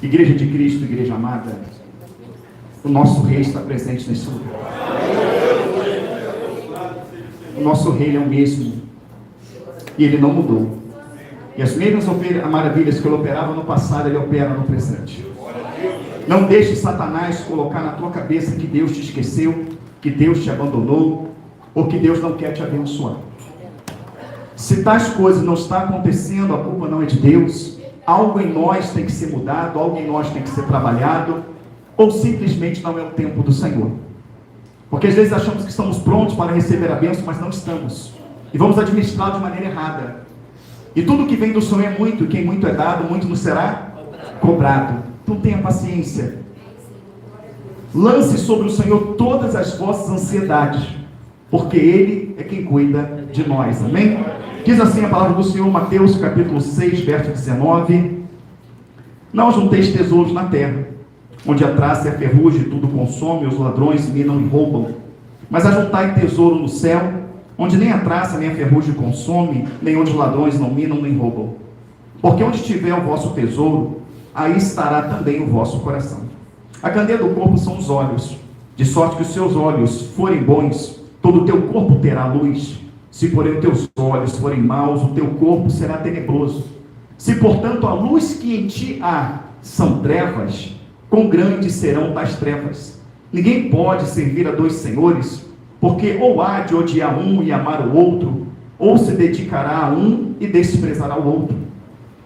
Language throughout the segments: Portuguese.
Igreja de Cristo, igreja amada, o nosso Rei está presente nesse lugar. O nosso Rei é o mesmo, e Ele não mudou. E as mesmas maravilhas que Ele operava no passado, Ele opera no presente. Não deixe Satanás colocar na tua cabeça que Deus te esqueceu, que Deus te abandonou, ou que Deus não quer te abençoar. Se tais coisas não estão acontecendo, a culpa não é de Deus. Algo em nós tem que ser mudado, algo em nós tem que ser trabalhado, ou simplesmente não é o tempo do Senhor. Porque às vezes achamos que estamos prontos para receber a bênção, mas não estamos. E vamos administrar de maneira errada. E tudo que vem do Senhor é muito, e quem muito é dado, muito nos será cobrado. Então tenha paciência. Lance sobre o Senhor todas as vossas ansiedades, porque Ele é quem cuida de nós. Amém? Diz assim a palavra do Senhor, Mateus capítulo 6, verso 19. Não junteis tesouros na terra, onde a traça e a ferrugem tudo consome, os ladrões minam e roubam. Mas ajuntai tesouro no céu, onde nem a traça nem a ferrugem consome, nem onde os ladrões não minam nem roubam. Porque onde estiver o vosso tesouro, aí estará também o vosso coração. A candeia do corpo são os olhos, de sorte que os seus olhos forem bons, todo o teu corpo terá luz. Se porém os teus olhos forem maus, o teu corpo será tenebroso. Se portanto a luz que em ti há são trevas, quão grandes serão tais trevas? Ninguém pode servir a dois senhores, porque ou há de odiar um e amar o outro, ou se dedicará a um e desprezará o outro.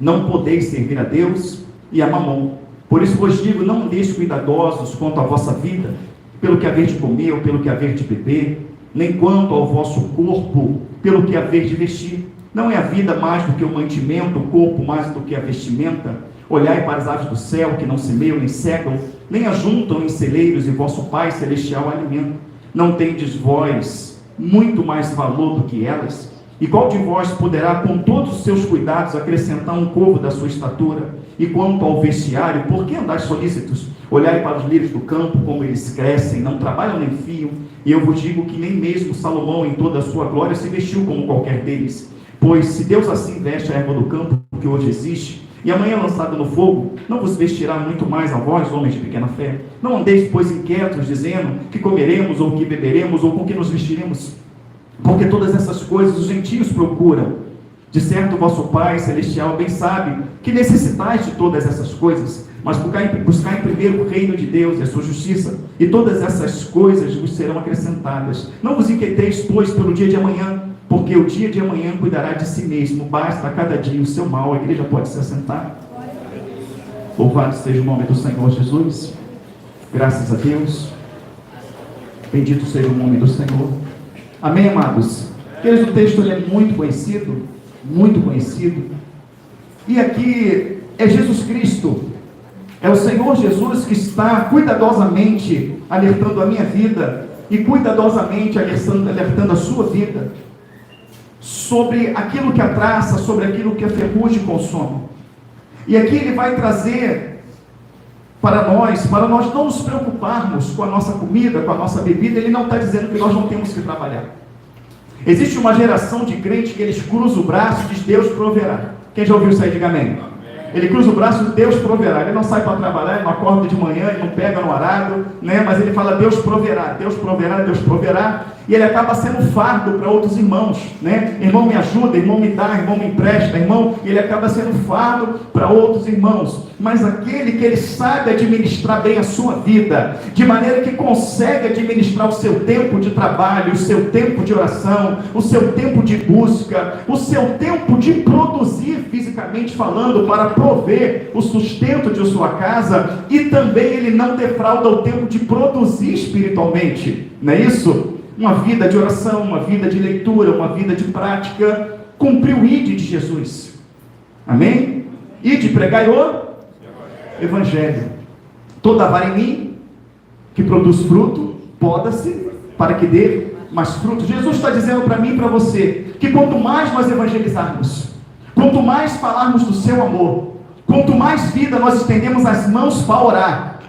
Não podeis servir a Deus e a Mamon. Por isso vos digo, não andeis cuidadosos quanto à vossa vida, pelo que haver de comer ou pelo que haver de beber, nem quanto ao vosso corpo, pelo que haver de vestir. Não é a vida mais do que o mantimento, o corpo mais do que a vestimenta? Olhai para as aves do céu, que não semeiam nem secam, nem ajuntam em celeiros, e vosso Pai Celestial alimenta. Não tendes vós muito mais valor do que elas? E qual de vós poderá, com todos os seus cuidados, acrescentar um covo da sua estatura? E quanto ao vestiário, por que andais solícitos? Olhai para os lírios do campo, como eles crescem, não trabalham nem fiam. E eu vos digo que nem mesmo Salomão, em toda a sua glória, se vestiu como qualquer deles. Pois se Deus assim veste a erva do campo, que hoje existe, e amanhã é lançada no fogo, não vos vestirá muito mais a vós, homens de pequena fé? Não andeis, pois, inquietos, dizendo que comeremos, ou que beberemos, ou com que nos vestiremos. Porque todas essas coisas os gentios procuram. De certo, vosso Pai Celestial bem sabe que necessitais de todas essas coisas, mas buscai em primeiro o reino de Deus e a sua justiça, e todas essas coisas vos serão acrescentadas. Não vos inquieteis, pois, pelo dia de amanhã, porque o dia de amanhã cuidará de si mesmo. Basta a cada dia o seu mal. A igreja pode se assentar. Louvado seja o nome do Senhor Jesus. Graças a Deus. Bendito seja o nome do Senhor. Amém, amados? Queridos, o texto ele é muito conhecido, e aqui é Jesus Cristo, é o Senhor Jesus que está cuidadosamente alertando a minha vida, e cuidadosamente alertando a sua vida, sobre aquilo que a traça, sobre aquilo que a ferrugem consome. E aqui ele vai trazer para nós não nos preocuparmos com a nossa comida, com a nossa bebida. Ele não está dizendo que nós não temos que trabalhar. Existe uma geração de crentes que eles cruzam o braço e diz: Deus proverá. Quem já ouviu isso aí, diga amém. Ele cruza o braço e Deus proverá. Ele não sai para trabalhar, ele não acorda de manhã, ele não pega no arado, né? Mas ele fala: Deus proverá, Deus proverá, Deus proverá. E ele acaba sendo fardo para outros irmãos, né? Irmão me ajuda, irmão me dá, irmão me empresta, irmão. E ele acaba sendo fardo para outros irmãos. Mas aquele que ele sabe administrar bem a sua vida, de maneira que consegue administrar o seu tempo de trabalho, o seu tempo de oração, o seu tempo de busca, o seu tempo de produzir fisicamente falando, para prover o sustento de sua casa, e também ele não defrauda o tempo de produzir espiritualmente, não é isso? Uma vida de oração, uma vida de leitura, uma vida de prática, cumprir o ide de Jesus, amém? Ide, pregai o Evangelho. Toda vara em mim que produz fruto, poda-se para que dê mais fruto. Jesus está dizendo para mim e para você, que quanto mais nós evangelizarmos, quanto mais falarmos do seu amor, quanto mais vida nós estendemos as mãos para orar,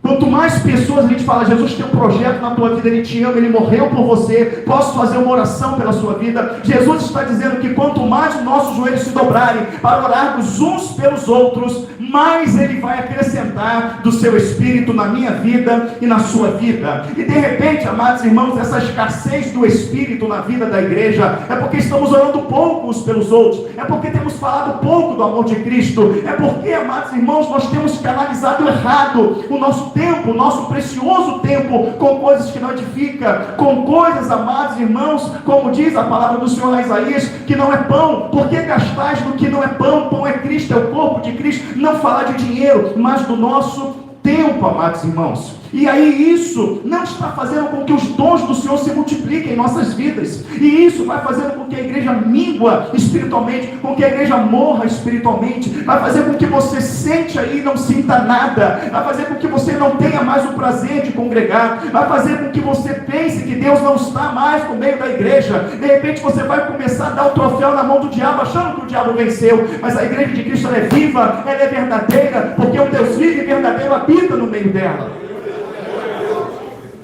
Quanto mais pessoas a gente fala, Jesus tem um projeto na tua vida, Ele te ama, Ele morreu por você, posso fazer uma oração pela sua vida. Jesus está dizendo que quanto mais os nossos joelhos se dobrarem para orarmos uns pelos outros, mais Ele vai acrescentar do seu Espírito na minha vida e na sua vida. E de repente, amados irmãos, essa escassez do Espírito na vida da igreja é porque estamos orando pouco uns pelos outros, é porque temos falado pouco do amor de Cristo, é porque, amados irmãos, nós temos canalizado errado o nosso tempo, o nosso precioso tempo, com coisas que não edificam, com coisas, amados irmãos, como diz a palavra do Senhor lá em Isaías, que não é pão. Por que gastais no que não é pão? Pão é Cristo, é o corpo de Cristo. Não falar de dinheiro, mas do nosso tempo, amados irmãos. E aí isso não está fazendo com que os dons do Senhor se multipliquem em nossas vidas. E isso vai fazendo com que a igreja mingua espiritualmente, com que a igreja morra espiritualmente. Vai fazer com que você sente aí e não sinta nada. Vai fazer com que você não tenha mais o prazer de congregar. Vai fazer com que você pense que Deus não está mais no meio da igreja. De repente você vai começar a dar o troféu na mão do diabo, achando que o diabo venceu. Mas a igreja de Cristo, ela é viva, ela é verdadeira, porque um Deus vivo e verdadeiro habita no meio dela.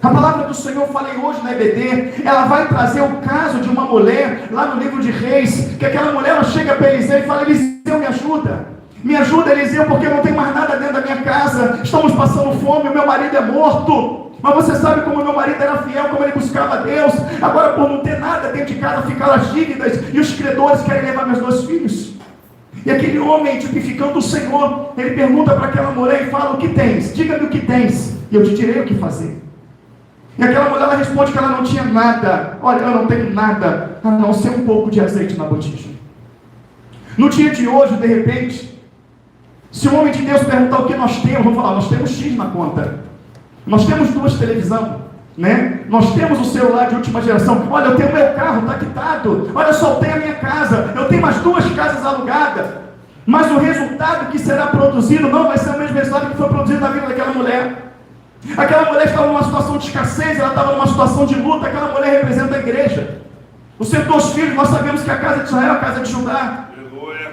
A palavra do Senhor, eu falei hoje na EBD, ela vai trazer o caso de uma mulher, lá no livro de Reis, que aquela mulher, ela chega para Eliseu e fala: Eliseu, me ajuda Eliseu, porque eu não tenho mais nada dentro da minha casa, estamos passando fome, o meu marido é morto, mas você sabe como meu marido era fiel, como ele buscava a Deus, agora por não ter nada dentro de casa, ficaram as dívidas, e os credores querem levar meus 2 filhos. E aquele homem, tipificando o Senhor, ele pergunta para aquela mulher e fala: o que tens? Diga-me o que tens, e eu te direi o que fazer. E aquela mulher, ela responde que ela não tinha nada. Olha, eu não tenho nada, a não ser um pouco de azeite na botija. No dia de hoje, de repente, se um homem de Deus perguntar o que nós temos, vamos falar: nós temos X na conta, nós temos 2 televisões, né? Nós temos o celular de última geração. Olha, eu tenho meu carro, está quitado. Olha, eu soltei a minha casa, eu tenho mais 2 casas alugadas. Mas o resultado que será produzido não vai ser o mesmo resultado que foi produzido na vida daquela mulher. Aquela mulher estava numa situação de escassez, ela estava numa situação de luta. Aquela mulher representa a igreja. Os seus 2 filhos, nós sabemos que a casa de Israel é a casa de Judá.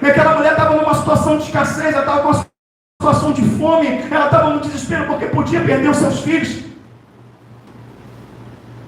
E aquela mulher estava numa situação de escassez, ela estava com uma situação de fome, ela estava no desespero porque podia perder os seus filhos.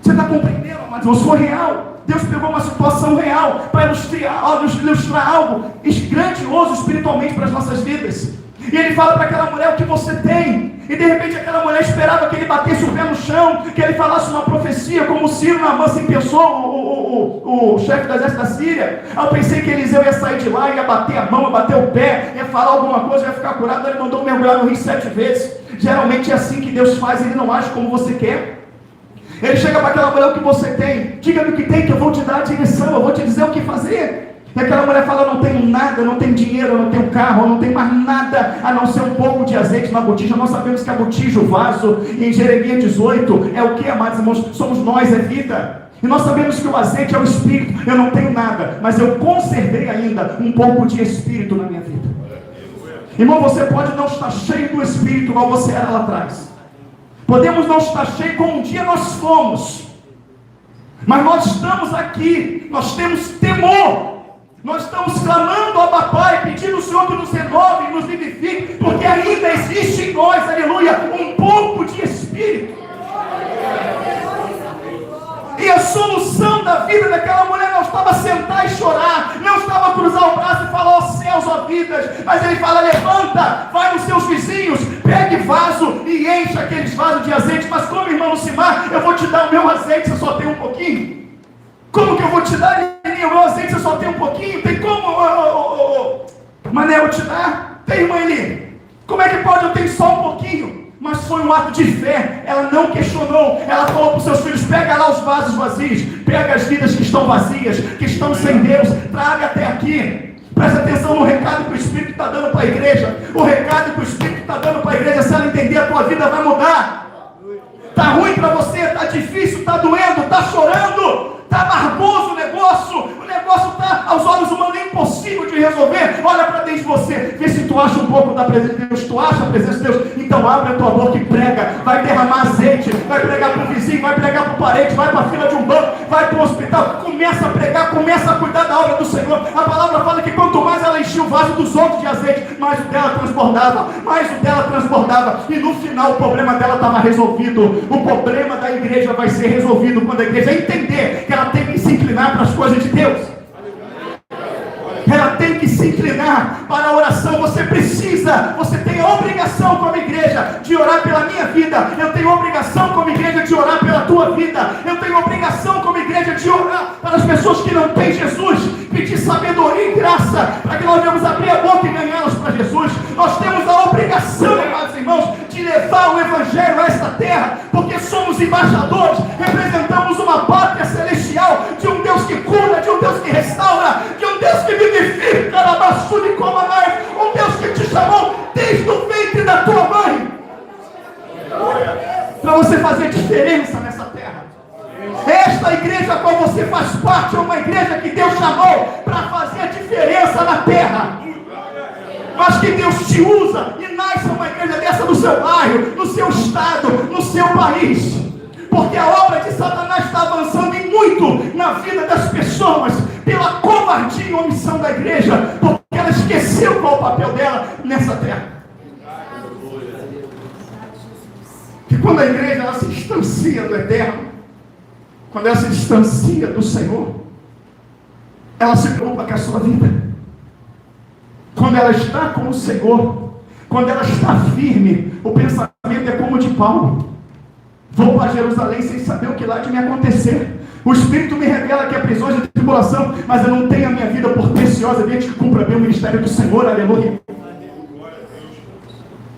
Você está compreendendo, mas isso foi real. Deus pegou uma situação real para ilustrar algo grandioso espiritualmente para as nossas vidas. E ele fala para aquela mulher: o que você tem? E de repente aquela mulher esperava que ele batesse o pé no chão, que ele falasse uma profecia, como Ciro Naamã se pensou, o chefe do exército da Síria. Eu pensei que Eliseu ia sair de lá, ia bater a mão, ia bater o pé, ia falar alguma coisa, ia ficar curado. Ele mandou mergulhar no rio 7 vezes. Geralmente é assim que Deus faz, Ele não age como você quer. Ele chega para aquela mulher: o que você tem? Diga-me o que tem, que eu vou te dar a direção, eu vou te dizer o que fazer. E aquela mulher fala: eu não tenho nada, eu não tenho dinheiro, eu não tenho carro, eu não tenho mais nada, a não ser um pouco de azeite na botija. Nós sabemos que a botija, o vaso, em Jeremias 18, é o que, amados irmãos? Somos nós, é vida. E nós sabemos que o azeite é o Espírito. Eu não tenho nada, mas eu conservei ainda um pouco de Espírito na minha vida. Irmão, você pode não estar cheio do Espírito igual você era lá atrás. Podemos não estar cheio como um dia nós fomos. Mas nós estamos aqui, nós temos temor. Nós estamos clamando ao Papai, pedindo ao Senhor que nos renove e nos vivifique, porque ainda existe em nós, aleluia, um pouco de Espírito. E a solução da vida daquela mulher não estava sentar e chorar, não estava cruzar o braço e falar: ó céus, ó vidas, mas ele fala: levanta, vai nos seus vizinhos, pegue vaso e enche aqueles vasos de azeite. Mas como, irmão Lucimar, eu vou te dar o meu azeite, você só tem um pouquinho? Como que eu vou te dar, Elininha, o meu azeite, você só tem um pouquinho? Tem como, Mané, eu te dar? Tem, irmã Eli? Como é que pode? Eu tenho só um pouquinho. Mas foi um ato de fé, ela não questionou, ela falou para os seus filhos: pega lá os vasos vazios, pega as vidas que estão vazias, que estão sem Deus, traga até aqui. Presta atenção no recado que o Espírito está dando para a igreja. O recado que o Espírito está dando para a igreja, se ela entender, a tua vida vai mudar. Está ruim para você, está difícil, está doendo, está chorando, está margoso o negócio está aos olhos humanos é impossível de resolver. Olha para dentro de você, vê se tu acha um pouco da presença de Deus. Tu acha a presença de Deus? Então abre a tua boca e prega. Vai derramar azeite, vai pregar para o vizinho, vai pregar para o parente, vai para a fila de um banco, vai para o hospital. Começa a pregar, começa a cuidar da obra do Senhor. A palavra fala que quanto mais ela enchia o vaso dos outros de azeite, mais o dela transbordava, e no final o problema dela estava resolvido. O problema da igreja vai ser resolvido quando a igreja entender que ela tem que se inclinar para as coisas de Deus. Ela tem que se inclinar para a oração. Você tem a obrigação como igreja de orar pela minha vida. Eu tenho a obrigação como igreja de orar pela tua vida. Eu tenho a obrigação como igreja de orar para as pessoas que não têm Jesus, pedir sabedoria e graça, para que nós venhamos abrir a boca e ganhá-las para Jesus. Nós temos a obrigação, amados irmãos, de levar o Evangelho a esta terra, porque somos embaixadores, representamos uma pátria celestial, de um Deus que cura, de um Deus que restaura, de um Deus que vivifica, um Deus que te chamou desde o ventre da tua mãe, para você fazer diferença nessa terra. Esta igreja a qual você faz parte é uma igreja que Deus chamou para fazer a diferença na terra. Mas que Deus te usa e nasce uma igreja dessa no seu bairro, no seu estado, no seu país. Porque a obra de Satanás está avançando em muito na vida das pessoas, pela covardia e omissão da igreja, porque ela esqueceu qual é o papel dela nessa terra. Que quando a igreja ela se distancia do eterno, quando ela se distancia do Senhor, ela se preocupa com a sua vida. Quando ela está com o Senhor, quando ela está firme, o pensamento é como o de Paulo: vou para Jerusalém sem saber o que lá de me acontecer. O Espírito me revela que há prisões de tribulação, mas eu não tenho a minha vida por preciosa, desde que cumpra bem o ministério do Senhor. Aleluia.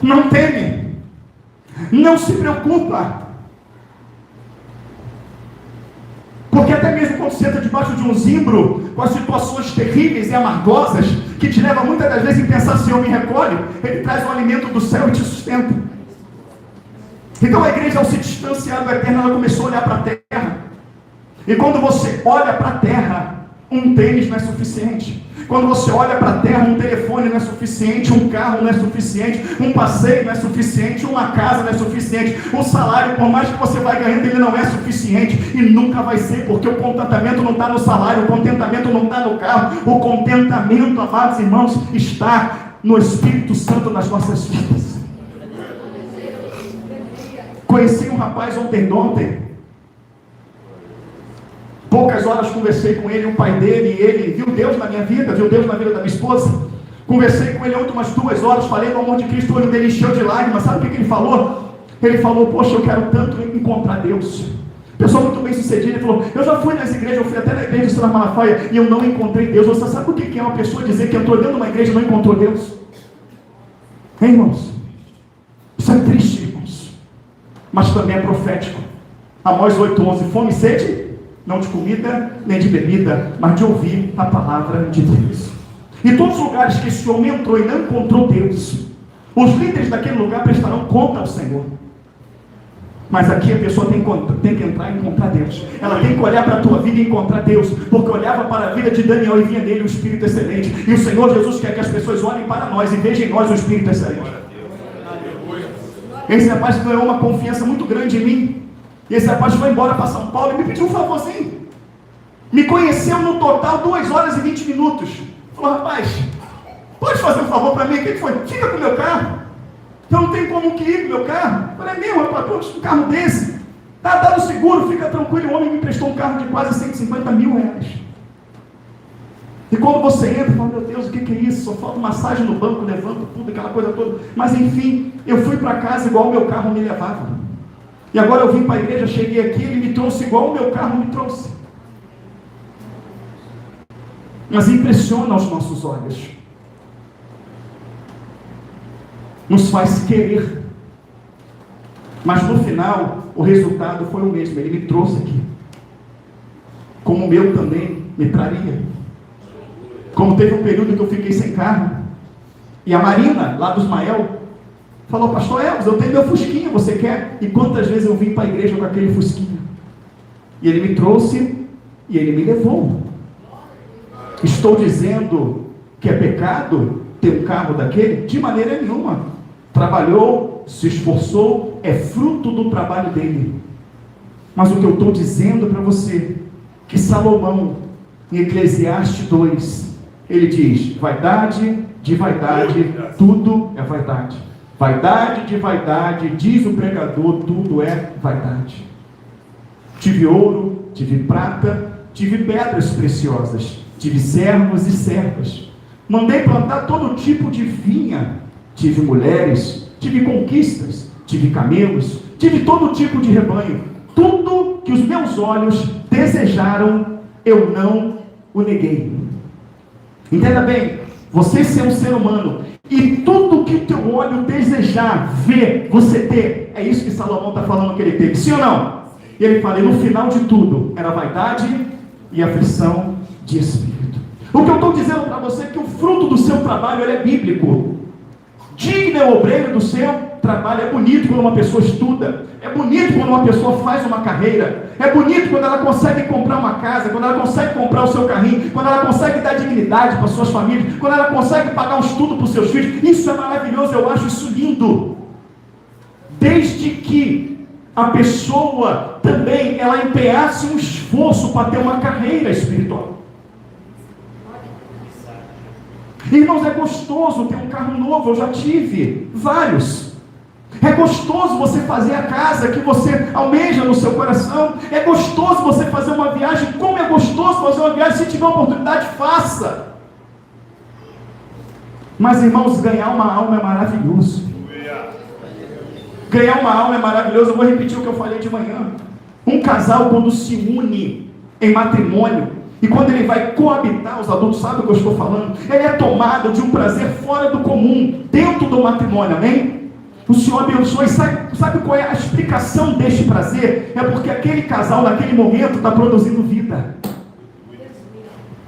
Não teme, não se preocupa, porque até mesmo quando você entra debaixo de um zimbro, com as situações terríveis e amargosas, que te levam muitas das vezes a pensar: Senhor, me recolhe, Ele traz o alimento do céu e te sustenta. Então a igreja, ao se distanciar do eterno, ela começou a olhar para a terra. E quando você olha para a terra, um tênis não é suficiente. Quando você olha para a terra, um telefone não é suficiente, um carro não é suficiente, um passeio não é suficiente, uma casa não é suficiente, um salário, por mais que você vai ganhando, ele não é suficiente, e nunca vai ser, porque o contentamento não está no salário, o contentamento não está no carro, o contentamento, amados irmãos, está no Espírito Santo nas nossas vidas. Conheci um rapaz ontem, poucas horas conversei com ele, o pai dele, e ele viu Deus na minha vida, viu Deus na vida da minha esposa. Conversei com ele ontem umas 2 horas, falei do amor de Cristo, o olho dele encheu de lágrimas. Sabe o que ele falou? Ele falou: poxa, eu quero tanto encontrar Deus. Pessoa muito bem sucedida, ele falou: eu já fui nas igrejas, eu fui até na igreja de Santa Malafaia, e eu não encontrei Deus. Você sabe o que é uma pessoa dizer que entrou dentro de uma igreja e não encontrou Deus? Hein, irmãos? Isso é triste, irmãos, mas também é profético. Amós 8:11, fome e sede, não de comida nem de bebida, mas de ouvir a palavra de Deus. Em todos os lugares que esse homem entrou e não encontrou Deus, os líderes daquele lugar prestarão conta ao Senhor. Mas aqui a pessoa tem que entrar e encontrar Deus. Ela tem que olhar para a tua vida e encontrar Deus, porque olhava para a vida de Daniel e vinha nele o Espírito excelente. E o Senhor Jesus quer que as pessoas olhem para nós e vejam em nós o Espírito excelente. Esse rapaz ganhou uma confiança muito grande em mim. E esse rapaz foi embora para São Paulo e me pediu um favorzinho. Me conheceu no total 2 horas e 20 minutos. Falou: rapaz, pode fazer um favor para mim? O que foi? Fica com o meu carro. Eu não tenho como que ir com o meu carro. Eu falei: meu rapaz, um carro desse. Tá no seguro, fica tranquilo. O homem me emprestou um carro de quase 150 mil reais. E quando você entra, fala: meu Deus, o que é isso? Só falta massagem no banco, levanto tudo, aquela coisa toda. Mas enfim, eu fui para casa igual o meu carro me levava. E agora eu vim para a igreja, cheguei aqui, ele me trouxe igual o meu carro me trouxe. Mas impressiona aos nossos olhos. Nos faz querer. Mas no final, o resultado foi o mesmo. Ele me trouxe aqui. Como o meu também me traria. Como teve um período que eu fiquei sem carro. E a Marina, lá do Ismael, falou: pastor Elvis, eu tenho meu fusquinha, você quer? E quantas vezes eu vim para a igreja com aquele fusquinha? E ele me trouxe e ele me levou. Estou dizendo que é pecado ter um carro daquele? De maneira nenhuma. Trabalhou, se esforçou, é fruto do trabalho dele. Mas o que eu estou dizendo para você, que Salomão, em Eclesiastes 2, ele diz: vaidade de vaidade, tudo é vaidade. Vaidade de vaidade, diz o pregador, tudo é vaidade. Tive ouro, tive prata, tive pedras preciosas, tive servos e servas. Mandei plantar todo tipo de vinha. Tive mulheres, tive conquistas, tive camelos, tive todo tipo de rebanho. Tudo que os meus olhos desejaram, eu não o neguei. Entenda bem, você ser um ser humano, e tudo que o teu olho desejar, ver, você ter, é isso que Salomão está falando que ele teve, sim ou não? E ele fala, e no final de tudo, era vaidade e aflição de espírito. O que eu estou dizendo para você é que o fruto do seu trabalho, ele é bíblico. Digno é o obreiro do seu trabalho. É bonito quando uma pessoa estuda, é bonito quando uma pessoa faz uma carreira, é bonito quando ela consegue comprar uma casa, quando ela consegue comprar o seu carrinho, quando ela consegue dar dignidade para suas famílias, quando ela consegue pagar um estudo para os seus filhos. Isso é maravilhoso, eu acho isso lindo, desde que a pessoa também ela empenhasse um esforço para ter uma carreira espiritual. Irmãos, é gostoso ter um carro novo, eu já tive vários. É gostoso você fazer a casa que você almeja no seu coração. É gostoso você fazer uma viagem. Como é gostoso fazer uma viagem, se tiver uma oportunidade, faça. Mas, irmãos, ganhar uma alma é maravilhoso. Ganhar uma alma é maravilhoso. Eu vou repetir o que eu falei de manhã. Um casal, quando se une em matrimônio, e quando ele vai coabitar, os adultos sabem o que eu estou falando, ele é tomado de um prazer fora do comum, dentro do matrimônio, amém? O Senhor abençoe. Sabe qual é a explicação deste prazer? É porque aquele casal, naquele momento, está produzindo vida.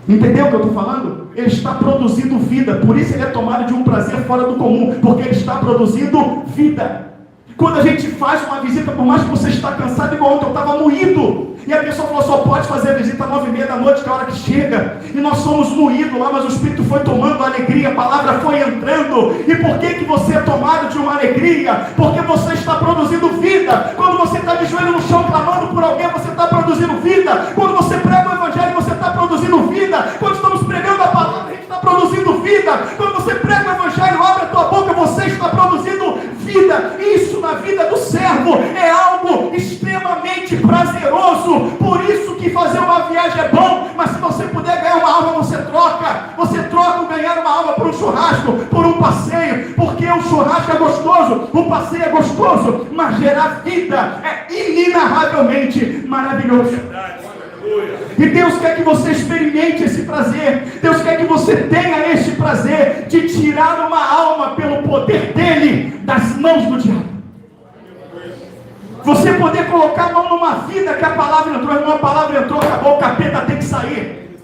Entendeu o que eu estou falando? Ele está produzindo vida, por isso ele é tomado de um prazer fora do comum, porque ele está produzindo vida. Quando a gente faz uma visita, por mais que você está cansado, igual ontem eu estava moído, e a pessoa falou, só pode fazer a visita às 9h30 da noite, que é a hora que chega, e nós somos moídos lá, mas o Espírito foi tomando alegria, a palavra foi entrando. E por que você é tomado de uma alegria? Porque você está produzindo vida. Quando você está de joelho no chão clamando por alguém, você está produzindo vida. Quando você prega o Evangelho, você está produzindo vida. Quando estamos pregando a palavra, a gente está produzindo vida. Quando você prega o Evangelho, abre a tua boca, você está produzindo vida. Isso na vida do servo é algo extremamente prazeroso. Por isso que fazer uma viagem é bom, mas se você puder ganhar uma alma, você troca o ganhar uma alma por um churrasco, por um passeio, porque o churrasco é gostoso, o passeio é gostoso, mas gerar vida é inenarravelmente maravilhoso. E Deus quer que você experimente esse prazer. Deus quer que você tenha esse prazer de tirar uma alma pelo poder dele das mãos do diabo. Você poder colocar a mão numa vida que a palavra entrou, irmão, a palavra entrou, acabou, o capeta tem que sair.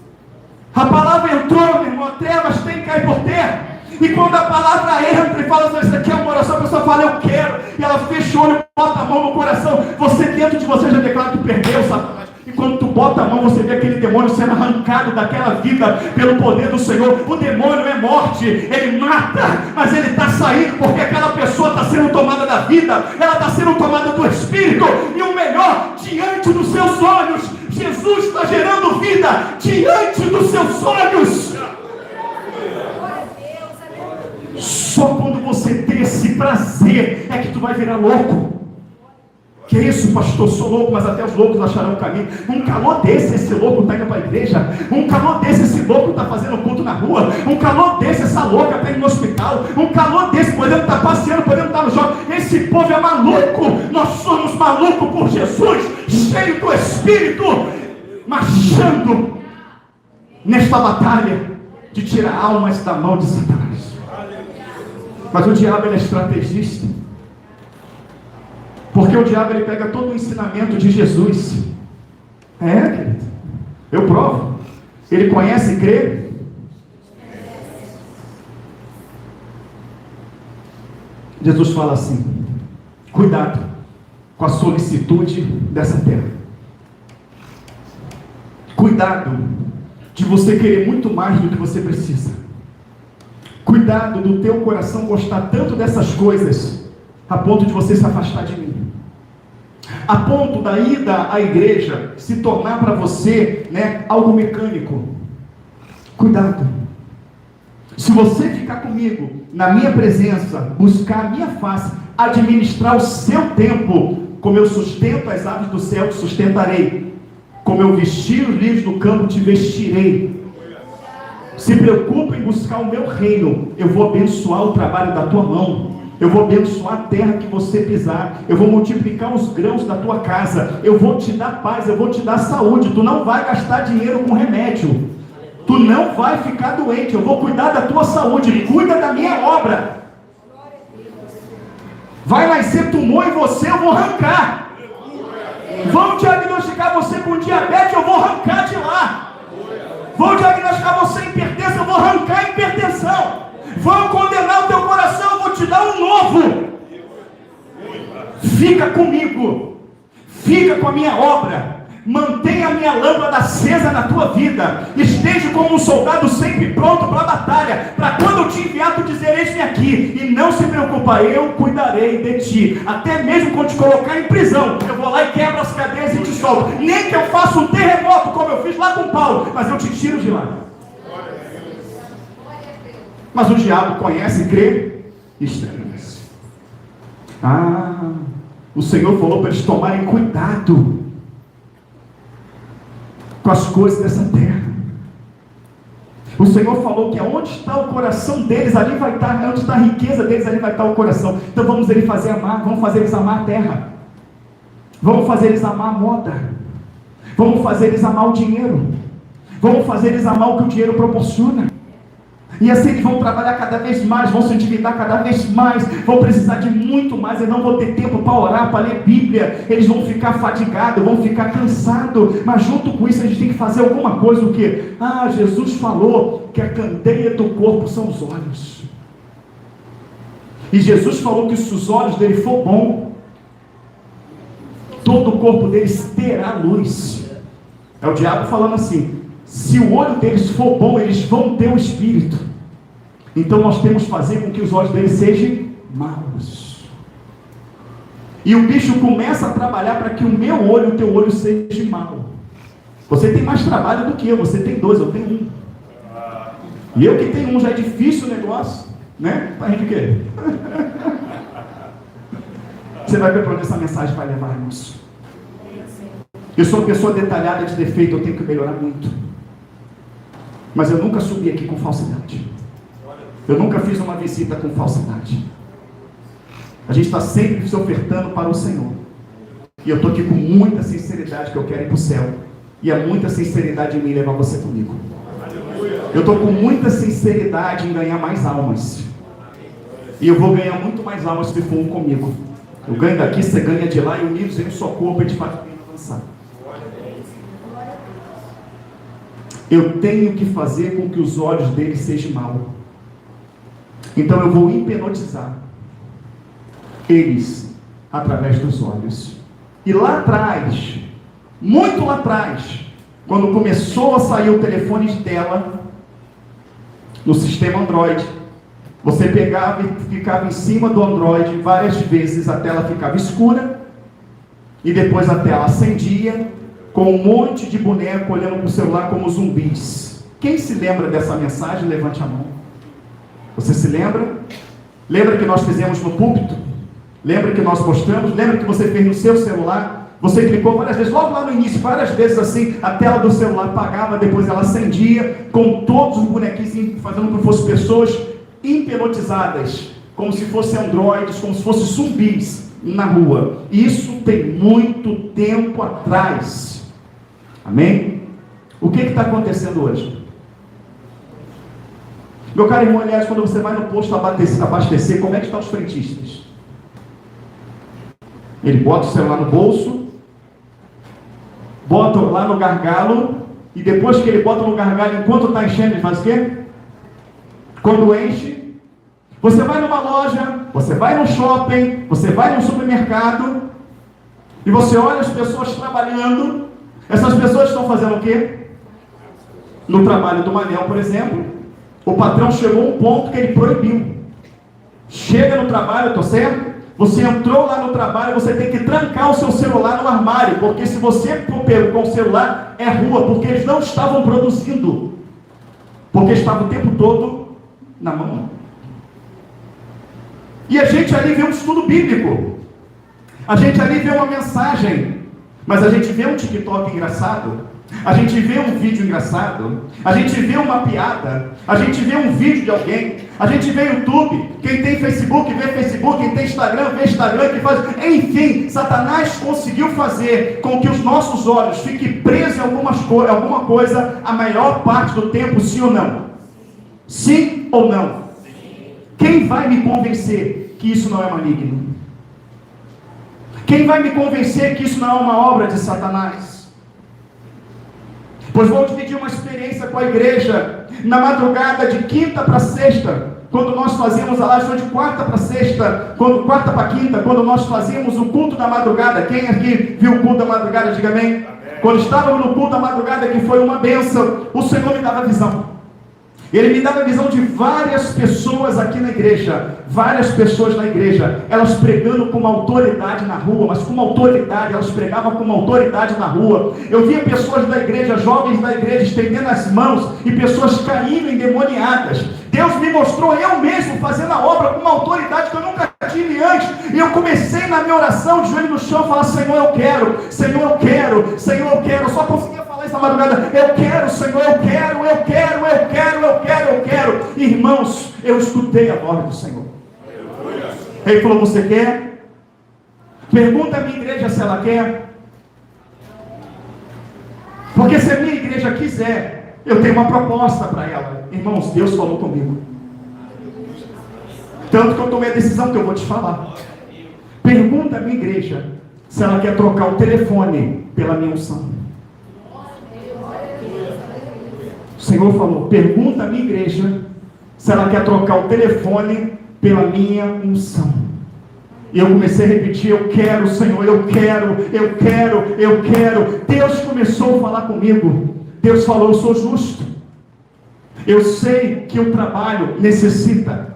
A palavra entrou, meu irmão, a trevas tem que cair por terra. E quando a palavra entra e fala assim, isso aqui é uma oração, a pessoa fala, eu quero, e ela fecha o olho, bota a mão no coração, você dentro de você já declara que perdeu, Satanás. E quando tu bota a mão, você vê aquele demônio sendo arrancado daquela vida pelo poder do Senhor. O demônio é morte, ele mata, mas ele está saindo porque aquela pessoa está sendo tomada da vida, ela está sendo tomada do Espírito. E o melhor, diante dos seus olhos, Jesus está gerando vida diante dos seus olhos. Só quando você ter esse prazer é que tu vai virar louco. Que isso, pastor, sou louco, mas até os loucos acharão o caminho. Um calor desse, esse louco está indo para a igreja. Um calor desse, esse louco está fazendo culto na rua. Um calor desse, essa louca está indo no hospital. Um calor desse, podendo estar passeando, podendo estar no jogo. Esse povo é maluco. Nós somos malucos por Jesus, cheio do Espírito, marchando nesta batalha de tirar almas da mão de Satanás. Mas o diabo, ele é estrategista. Porque o diabo, ele pega todo o ensinamento de Jesus. Querido, eu provo. Ele conhece e crê. Jesus fala assim, cuidado com a solicitude dessa terra. Cuidado de você querer muito mais do que você precisa. Cuidado do teu coração gostar tanto dessas coisas, a ponto de você se afastar de mim. A ponto da ida à igreja se tornar para você, algo mecânico. Cuidado. Se você ficar comigo, na minha presença, buscar a minha face, administrar o seu tempo, como eu sustento as aves do céu, te sustentarei. Como eu vesti os lírios do campo, te vestirei. Se preocupa em buscar o meu reino, eu vou abençoar o trabalho da tua mão. Eu vou abençoar a terra que você pisar. Eu vou multiplicar os grãos da tua casa. Eu vou te dar paz, eu vou te dar saúde. Tu não vai gastar dinheiro com remédio. Tu não vai ficar doente. Eu vou cuidar da tua saúde. Cuida da minha obra. Vai nascer tumor em você, eu vou arrancar. Vão diagnosticar você com diabetes, eu vou arrancar de lá. Vão diagnosticar você em hipertensão, eu vou arrancar a hipertensão. Vão condenar o teu coração, eu vou te dar um novo. Fica comigo. Fica com a minha obra. Mantenha a minha lâmpada acesa na tua vida. Esteja como um soldado sempre pronto para a batalha. Para quando eu te enviar, tu dizer, eis-me aqui. E não se preocupa, eu cuidarei de ti. Até mesmo quando te colocar em prisão, eu vou lá e quebro as cadeias e te solto. Nem que eu faça um terremoto, como eu fiz lá com Paulo, mas eu te tiro de lá. Mas o diabo conhece, crê e estremece. O Senhor falou para eles tomarem cuidado com as coisas dessa terra. O Senhor falou que onde está o coração deles, ali vai estar, onde está a riqueza deles, ali vai estar o coração. Então vamos fazer eles amar a terra. Vamos fazer eles amar a moda. Vamos fazer eles amar o dinheiro. Vamos fazer eles amar o que o dinheiro proporciona. E assim eles vão trabalhar cada vez mais, vão se endividar cada vez mais, vão precisar de muito mais, eles não vão ter tempo para orar, para ler Bíblia, eles vão ficar fadigados, vão ficar cansados, mas junto com isso a gente tem que fazer alguma coisa, o quê? Jesus falou que a candeia do corpo são os olhos. E Jesus falou que se os olhos dele for bom, todo o corpo deles terá luz. É o diabo falando assim, se o olho deles for bom, eles vão ter o espírito. Então nós temos que fazer com que os olhos deles sejam maus. E o bicho começa a trabalhar para que o meu olho e o teu olho seja mau. Você tem mais trabalho do que eu, você tem 2, eu tenho 1. E eu que tenho 1 já é difícil o negócio, né? Para a gente o quê? Você vai ver para onde essa mensagem vai levar, irmãos. Eu sou uma pessoa detalhada de defeito, eu tenho que melhorar muito. Mas eu nunca subi aqui com falsidade. Eu nunca fiz uma visita com falsidade. A gente está sempre se ofertando para o Senhor. E eu estou aqui com muita sinceridade que eu quero ir para o céu. E há muita sinceridade em mim levar você comigo. Eu estou com muita sinceridade em ganhar mais almas. E eu vou ganhar muito mais almas se for um comigo. Eu ganho daqui, você ganha de lá, e unidos em um só corpo a gente faz bem avançar. Eu tenho que fazer com que os olhos dele sejam maus. Então eu vou hipnotizar eles através dos olhos. E lá atrás, muito lá atrás, quando começou a sair o telefone de tela no sistema Android, você pegava e ficava em cima do Android várias vezes, a tela ficava escura e depois a tela acendia com um monte de boneco olhando para o celular como zumbis. Quem se lembra dessa mensagem? Levante a mão. Você se lembra? Lembra que nós fizemos no púlpito? Lembra que nós mostramos? Lembra que você fez no seu celular? Você clicou várias vezes, logo lá no início, várias vezes assim, a tela do celular apagava, depois ela acendia, com todos os bonequinhos fazendo como se fossem pessoas hipnotizadas, como se fossem androides, como se fossem zumbis na rua. Isso tem muito tempo atrás. Amém? O que está acontecendo hoje? Meu caro irmão, aliás, quando você vai no posto abastecer, como é que estão os frentistas? Ele bota o celular no bolso, bota lá no gargalo, e depois que ele bota no gargalo, enquanto está enchendo, ele faz o quê? Quando enche, você vai numa loja, você vai no shopping, você vai num supermercado, e você olha as pessoas trabalhando. Essas pessoas estão fazendo o quê? No trabalho do Manel, por exemplo, o patrão chegou a um ponto que ele proibiu. Chega no trabalho, tô certo? Você entrou lá no trabalho, você tem que trancar o seu celular no armário, porque se você for pego com o celular, é rua, porque eles não estavam produzindo, porque estava o tempo todo na mão. E a gente ali vê um estudo bíblico, a gente ali vê uma mensagem, mas a gente vê um TikTok engraçado, a gente vê um vídeo engraçado, a gente vê uma piada, a gente vê um vídeo de alguém, a gente vê YouTube, quem tem Facebook vê Facebook, quem tem Instagram vê Instagram, que faz... Enfim, Satanás conseguiu fazer com que os nossos olhos fiquem presos em alguma coisa a maior parte do tempo, sim ou não? Sim ou não? Quem vai me convencer que isso não é maligno? Quem vai me convencer que isso não é uma obra de Satanás? Pois vou dividir uma experiência com a igreja, na madrugada de quinta para sexta, quando nós fazíamos a live, de quarta para sexta, quarta para quinta, quando nós fazíamos o culto da madrugada. Quem aqui viu o culto da madrugada, diga amém. Amém. Quando estávamos no culto da madrugada, que foi uma bênção, o Senhor me dava visão. Ele me dava a visão de várias pessoas aqui na igreja, várias pessoas na igreja, elas pregando com uma autoridade na rua, mas com uma autoridade, elas pregavam com uma autoridade na rua. Eu via pessoas da igreja, jovens da igreja, estendendo as mãos e pessoas caindo endemoniadas. Deus me mostrou eu mesmo fazendo a obra com uma autoridade que eu nunca tive antes, e eu comecei na minha oração, de joelho no chão, falar: Senhor, eu quero, Senhor, eu quero, Senhor, eu quero. Eu só conseguia falar isso na madrugada: eu quero, Senhor, eu quero, eu quero, eu quero, eu quero, eu quero. Irmãos, eu escutei a voz do Senhor. Ele falou: você quer? Pergunta a minha igreja se ela quer. Porque se a minha igreja quiser, eu tenho uma proposta para ela. Irmãos, Deus falou comigo. Tanto que eu tomei a decisão que eu vou te falar. Pergunta a minha igreja se ela quer trocar o telefone pela minha unção. O Senhor falou: pergunta a minha igreja se ela quer trocar o telefone pela minha unção. E eu comecei a repetir: eu quero, Senhor, eu quero, eu quero, eu quero. Deus começou a falar comigo. Deus falou: eu sou justo. Eu sei que o trabalho necessita.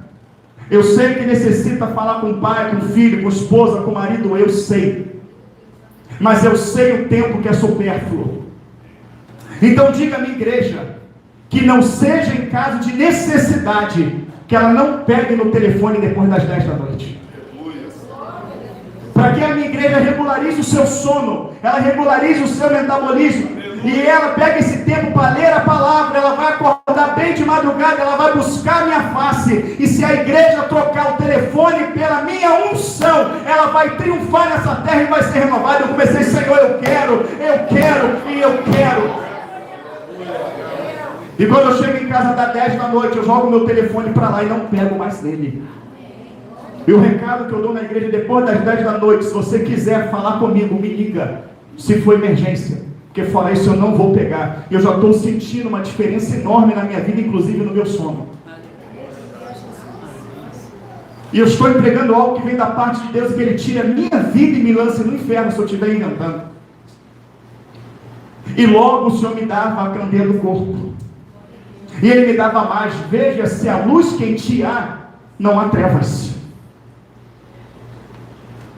Eu sei que necessita falar com o pai, com o filho, com a esposa, com o marido. Eu sei. Mas eu sei o tempo que é supérfluo. Então diga à minha igreja que não seja em caso de necessidade que ela não pegue no telefone depois das 10 da noite. Para que a minha igreja regularize o seu sono, ela regularize o seu metabolismo, e ela pega esse tempo para ler a palavra. Ela vai acordar bem de madrugada, ela vai buscar a minha face, e se a igreja trocar o telefone pela minha unção, ela vai triunfar nessa terra e vai ser renovada. Eu comecei: Senhor, eu quero e eu quero. E quando eu chego em casa das 10 da noite, eu jogo meu telefone para lá e não pego mais nele. E o recado que eu dou na igreja depois das 10 da noite: se você quiser falar comigo, me liga, se for emergência, porque fora isso eu não vou pegar. Eu já estou sentindo uma diferença enorme na minha vida, inclusive no meu sono. E eu estou entregando algo que vem da parte de Deus, que Ele tire a minha vida e me lance no inferno se eu estiver inventando. E logo o Senhor me dava a candeia do corpo, e Ele me dava mais: veja, se a luz que em ti há, não há trevas.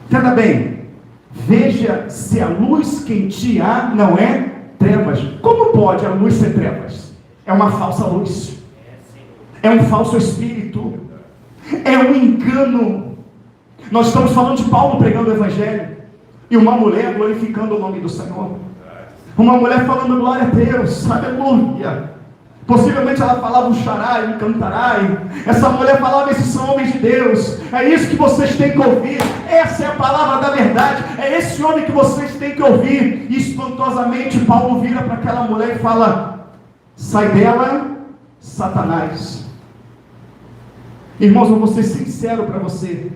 Entenda bem. Veja, se a luz que em ti há não é trevas. Como pode a luz ser trevas? É uma falsa luz, é um falso espírito, é um engano. Nós estamos falando de Paulo pregando o evangelho, e uma mulher glorificando o nome do Senhor, uma mulher falando glória a Deus, aleluia. Possivelmente ela falava um xarai, um cantarai. Essa mulher falava: esses são homens de Deus. É isso que vocês têm que ouvir. Essa é a palavra da verdade. É esse homem que vocês têm que ouvir. E espantosamente Paulo vira para aquela mulher e fala: sai dela, Satanás. Irmãos, eu vou ser sincero para você.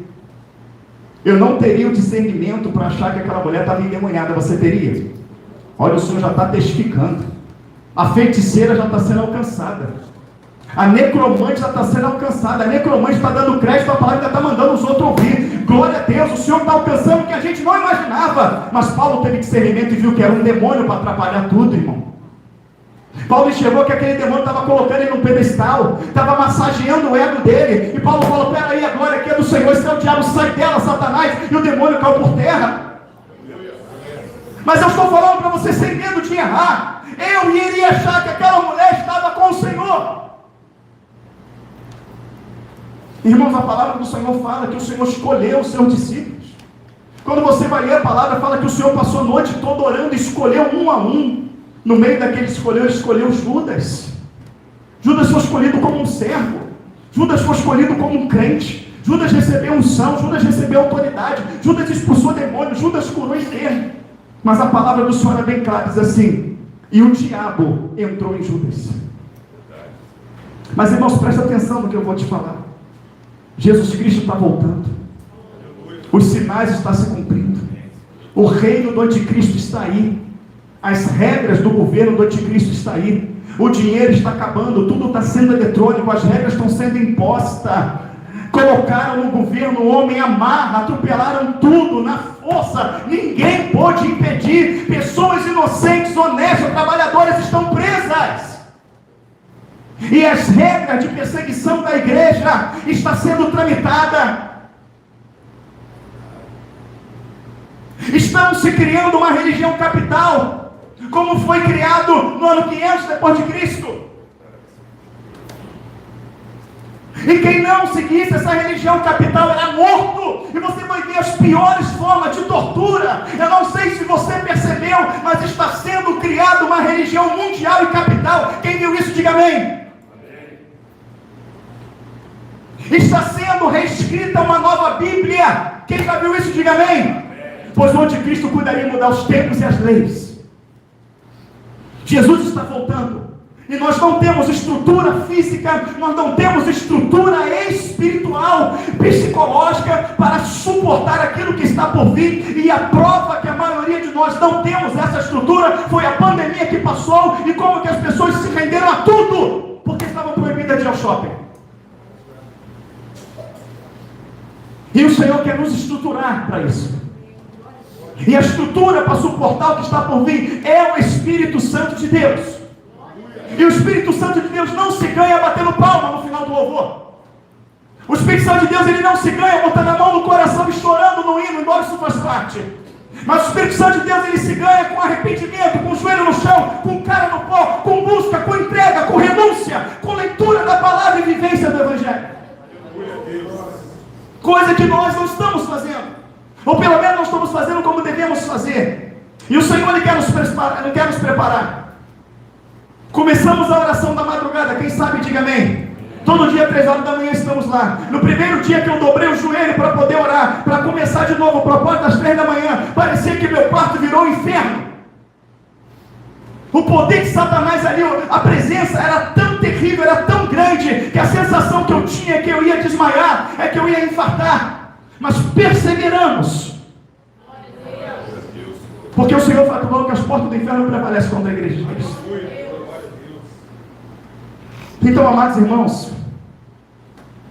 Eu não teria o discernimento para achar que aquela mulher estava endemoniada. Você teria? Olha, o Senhor já está testificando. A feiticeira já está sendo alcançada. A necromante já está sendo alcançada. A necromante está dando crédito à palavra e ainda está mandando os outros ouvir. Glória a Deus, o Senhor está alcançando o que a gente não imaginava. Mas Paulo teve discernimento e viu que era um demônio para atrapalhar tudo, irmão. Paulo enxergou que aquele demônio estava colocando ele num pedestal, estava massageando o ego dele, e Paulo falou: peraí, a glória aqui é do Senhor, esse é o diabo, sai dela, Satanás, e o demônio caiu por terra. Mas eu estou falando para você sem medo de errar. Eu iria achar que aquela mulher estava com o Senhor. Irmãos, a palavra do Senhor fala que o Senhor escolheu os seus discípulos. Quando você vai ler a palavra, fala que o Senhor passou a noite toda orando e escolheu um a um. No meio daquele escolheu, ele escolheu Judas. Judas foi escolhido como um servo. Judas foi escolhido como um crente. Judas recebeu unção, Judas recebeu autoridade. Judas expulsou demônios, Judas curou enfermo. Mas a palavra do Senhor é bem clara, diz assim: e o diabo entrou em Judas. Mas irmãos, presta atenção no que eu vou te falar. Jesus Cristo está voltando. Os sinais estão se cumprindo. O reino do anticristo está aí. As regras do governo do anticristo estão aí. O dinheiro está acabando, tudo está sendo eletrônico, as regras estão sendo impostas. Colocaram no governo o homem à marra, atropelaram tudo na força, ninguém pôde impedir. Pessoas inocentes, honestas, trabalhadoras estão presas. E as regras de perseguição da igreja estão sendo tramitadas. Estão se criando uma religião capital, como foi criado no ano 500 depois de Cristo. E quem não seguisse essa religião capital era morto. E você vai ver as piores formas de tortura. Eu não sei se você percebeu, mas está sendo criada uma religião mundial e capital. Quem viu isso, diga amém. Está sendo reescrita uma nova Bíblia. Quem já viu isso, diga amém. Pois o anticristo cuidaria de mudar os tempos e as leis. Jesus está voltando. E nós não temos estrutura física, nós não temos estrutura espiritual, psicológica para suportar aquilo que está por vir. E a prova que a maioria de nós não temos essa estrutura foi a pandemia que passou e como que as pessoas se renderam a tudo, porque estavam proibidas de ir ao shopping. E o Senhor quer nos estruturar para isso. E a estrutura para suportar o que está por vir é o Espírito Santo de Deus. E o Espírito Santo de Deus não se ganha batendo palma no final do louvor. O Espírito Santo de Deus, ele não se ganha botando a mão no coração e chorando no hino, embora isso faz parte. Mas o Espírito Santo de Deus, ele se ganha com arrependimento, com o joelho no chão, com cara no pó, com busca, com entrega, com renúncia, com leitura da palavra e vivência do Evangelho. Coisa que nós não estamos fazendo. Ou pelo menos não estamos fazendo como devemos fazer. E o Senhor, ele quer nos preparar. Começamos a oração da madrugada, quem sabe diga amém. Todo dia 3 horas da manhã estamos lá. No primeiro dia que eu dobrei o joelho para poder orar, para começar de novo, propósito das 3 da manhã, parecia que meu quarto virou um inferno. O poder de Satanás ali, a presença era tão terrível, era tão grande, que a sensação que eu tinha é que eu ia desmaiar, é que eu ia infartar. Mas perseveramos. Porque o Senhor falou que as portas do inferno prevalecem contra a igreja de Cristo. Então, amados irmãos,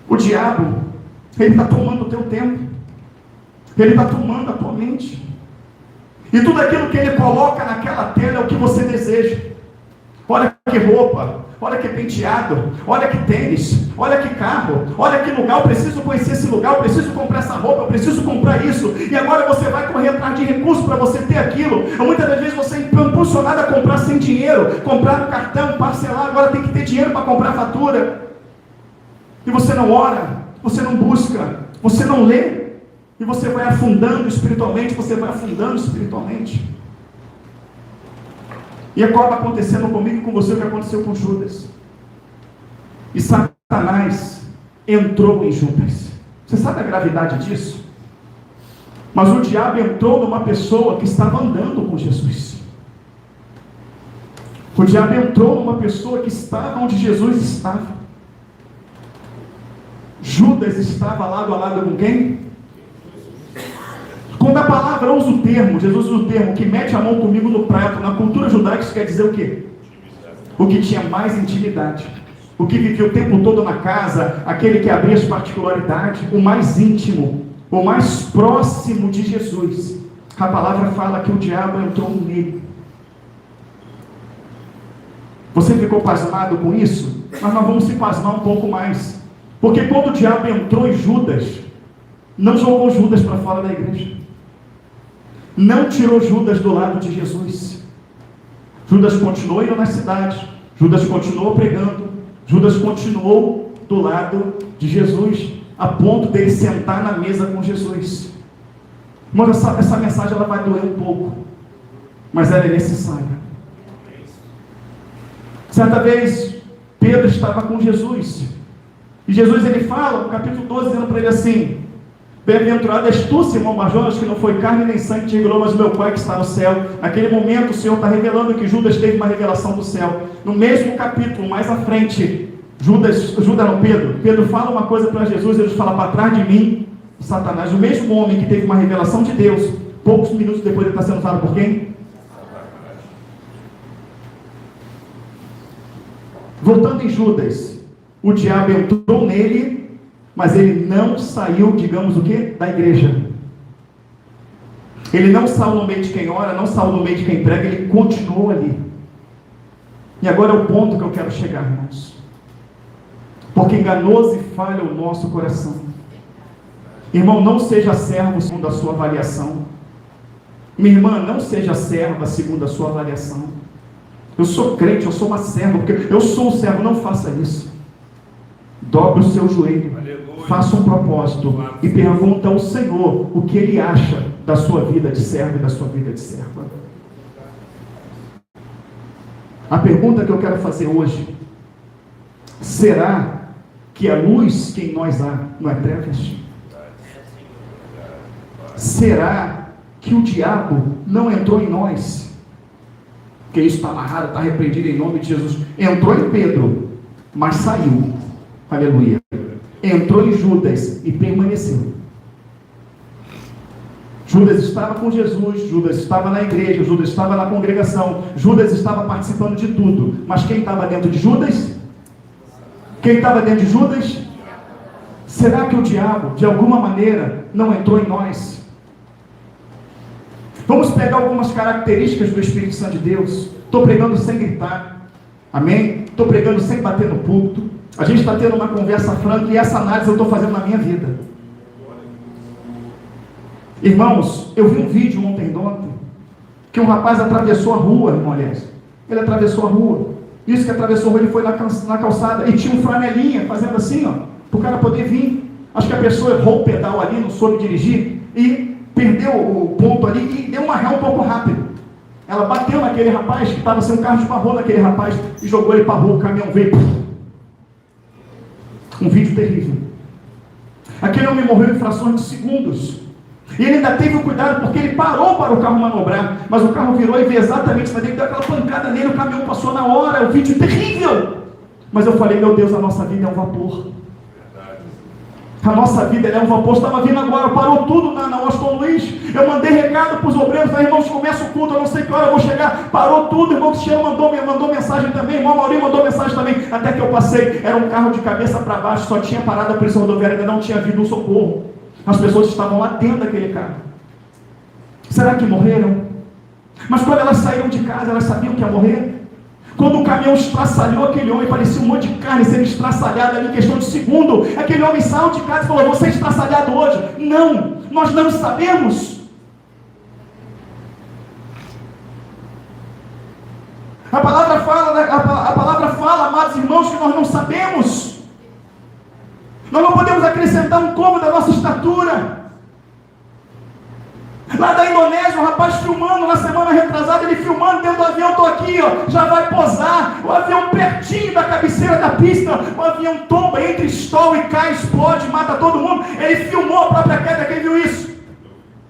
o diabo, ele está tomando o teu tempo, ele está tomando a tua mente, e tudo aquilo que ele coloca naquela tela é o que você deseja. Olha que roupa, olha que penteado, olha que tênis, olha que carro, olha que lugar, eu preciso conhecer esse lugar, eu preciso comprar essa roupa, eu preciso comprar isso, e agora você vai correr atrás de recursos para você ter aquilo. Muitas das vezes você é impulsionado a comprar sem dinheiro, comprar no cartão, parcelar, agora tem que ter dinheiro para comprar fatura, e você não ora, você não busca, você não lê, e você vai afundando espiritualmente, E acaba acontecendo comigo e com você o que aconteceu com Judas. E Satanás entrou em Judas. Você sabe a gravidade disso? Mas o diabo entrou numa pessoa que estava andando com Jesus. O diabo entrou numa pessoa que estava onde Jesus estava. Judas estava lado a lado com quem? Quando a palavra usa o termo, Jesus usa o termo, que mete a mão comigo no prato, na cultura judaica isso quer dizer o quê? O que tinha mais intimidade, o que vivia o tempo todo na casa, aquele que abria as particularidades, o mais íntimo, o mais próximo de Jesus. A palavra fala que o diabo entrou nele. Você ficou pasmado com isso? Mas nós vamos se pasmar um pouco mais. Porque quando o diabo entrou em Judas, não jogou Judas para fora da igreja. Não tirou Judas do lado de Jesus. Judas continuou indo nas cidades. Judas continuou pregando. Judas continuou do lado de Jesus, a ponto dele sentar na mesa com Jesus. Mas essa mensagem ela vai doer um pouco, mas ela é necessária. Certa vez, Pedro estava com Jesus, e Jesus ele fala, no capítulo 12, dizendo para ele assim: bem-aventurado és tu, Simão Barjonas, que não foi carne nem sangue que te revelou, mas o meu Pai que está no céu. Naquele momento o Senhor está revelando que Judas teve uma revelação do céu. No mesmo capítulo, mais à frente, Pedro fala uma coisa para Jesus, ele fala: para trás de mim, Satanás. O mesmo homem que teve uma revelação de Deus, poucos minutos depois ele está sendo usado por quem? Voltando em Judas, o diabo entrou nele, mas ele não saiu, digamos o quê? Da igreja. Ele não saiu no meio de quem ora, não saiu no meio de quem prega, ele continuou ali. E agora é o ponto que eu quero chegar, irmãos. Porque enganoso e falha o nosso coração. Irmão, não seja servo segundo a sua avaliação. Minha irmã, não seja serva segundo a sua avaliação. Eu sou crente, eu sou uma serva, porque eu sou um servo. Não faça isso. Dobre o seu joelho. Aleluia. Faça um propósito e pergunta ao Senhor o que Ele acha da sua vida de servo e da sua vida de serva. A pergunta que eu quero fazer hoje: será que a luz que em nós há não é trevas? Será que o diabo não entrou em nós? Porque isso está amarrado, está repreendido em nome de Jesus. Entrou em Pedro, mas saiu. Aleluia. Entrou em Judas e permaneceu. Judas estava com Jesus, Judas estava na igreja, Judas estava na congregação, Judas estava participando de tudo. Mas quem estava dentro de Judas? Quem estava dentro de Judas? Será que o diabo, de alguma maneira, não entrou em nós? Vamos pegar algumas características do Espírito Santo de Deus. Estou pregando sem gritar. Amém? Estou pregando sem bater no púlpito. A gente está tendo uma conversa franca e essa análise eu estou fazendo na minha vida. Irmãos, eu vi um vídeo ontem que um rapaz atravessou a rua, irmão, aliás. Ele atravessou a rua. Isso que atravessou a rua, ele foi na calçada e tinha um flanelinha fazendo assim, ó, para o cara poder vir. Acho que a pessoa errou o pedal ali, não soube dirigir e perdeu o ponto ali e deu uma ré um pouco rápido. Ela bateu naquele rapaz que estava sem um carro, esbarrou naquele rapaz e jogou ele para a rua. O caminhão veio. Um vídeo terrível. Aquele homem morreu em frações de segundos. E ele ainda teve o cuidado porque ele parou para o carro manobrar. Mas o carro virou e veio exatamente na dele, deu aquela pancada nele, o caminhão passou na hora. O vídeo terrível. Mas eu falei: meu Deus, a nossa vida é um vapor. A nossa vida é um vapor. Estava vindo agora, parou tudo na Washington Luiz. Eu mandei recado para os obreiros: irmãos, começa o culto, eu não sei que hora eu vou chegar. Parou tudo, irmão Cristiano mandou mensagem também, irmão Maurinho mandou mensagem também. Até que eu passei, era um carro de cabeça para baixo, só tinha parado a polícia rodoviária, ainda não tinha havido um socorro. As pessoas estavam lá dentro daquele carro. Será que morreram? Mas quando elas saíram de casa, elas sabiam que ia morrer? Quando o caminhão estraçalhou aquele homem, parecia um monte de carne sendo estraçalhada ali em questão de segundo. Aquele homem saiu de casa e falou: você é estraçalhado hoje? Não, nós não sabemos. A palavra fala, amados irmãos, que nós não sabemos. Nós não podemos acrescentar um cômodo da nossa estatura. Lá da Indonésia, um rapaz filmando na semana retrasada, ele filmando dentro do avião, estou aqui, ó, já vai posar, o avião pertinho da cabeceira da pista, o avião tomba, entra, estoura e cai, explode, mata todo mundo. Ele filmou a própria queda. Quem viu isso?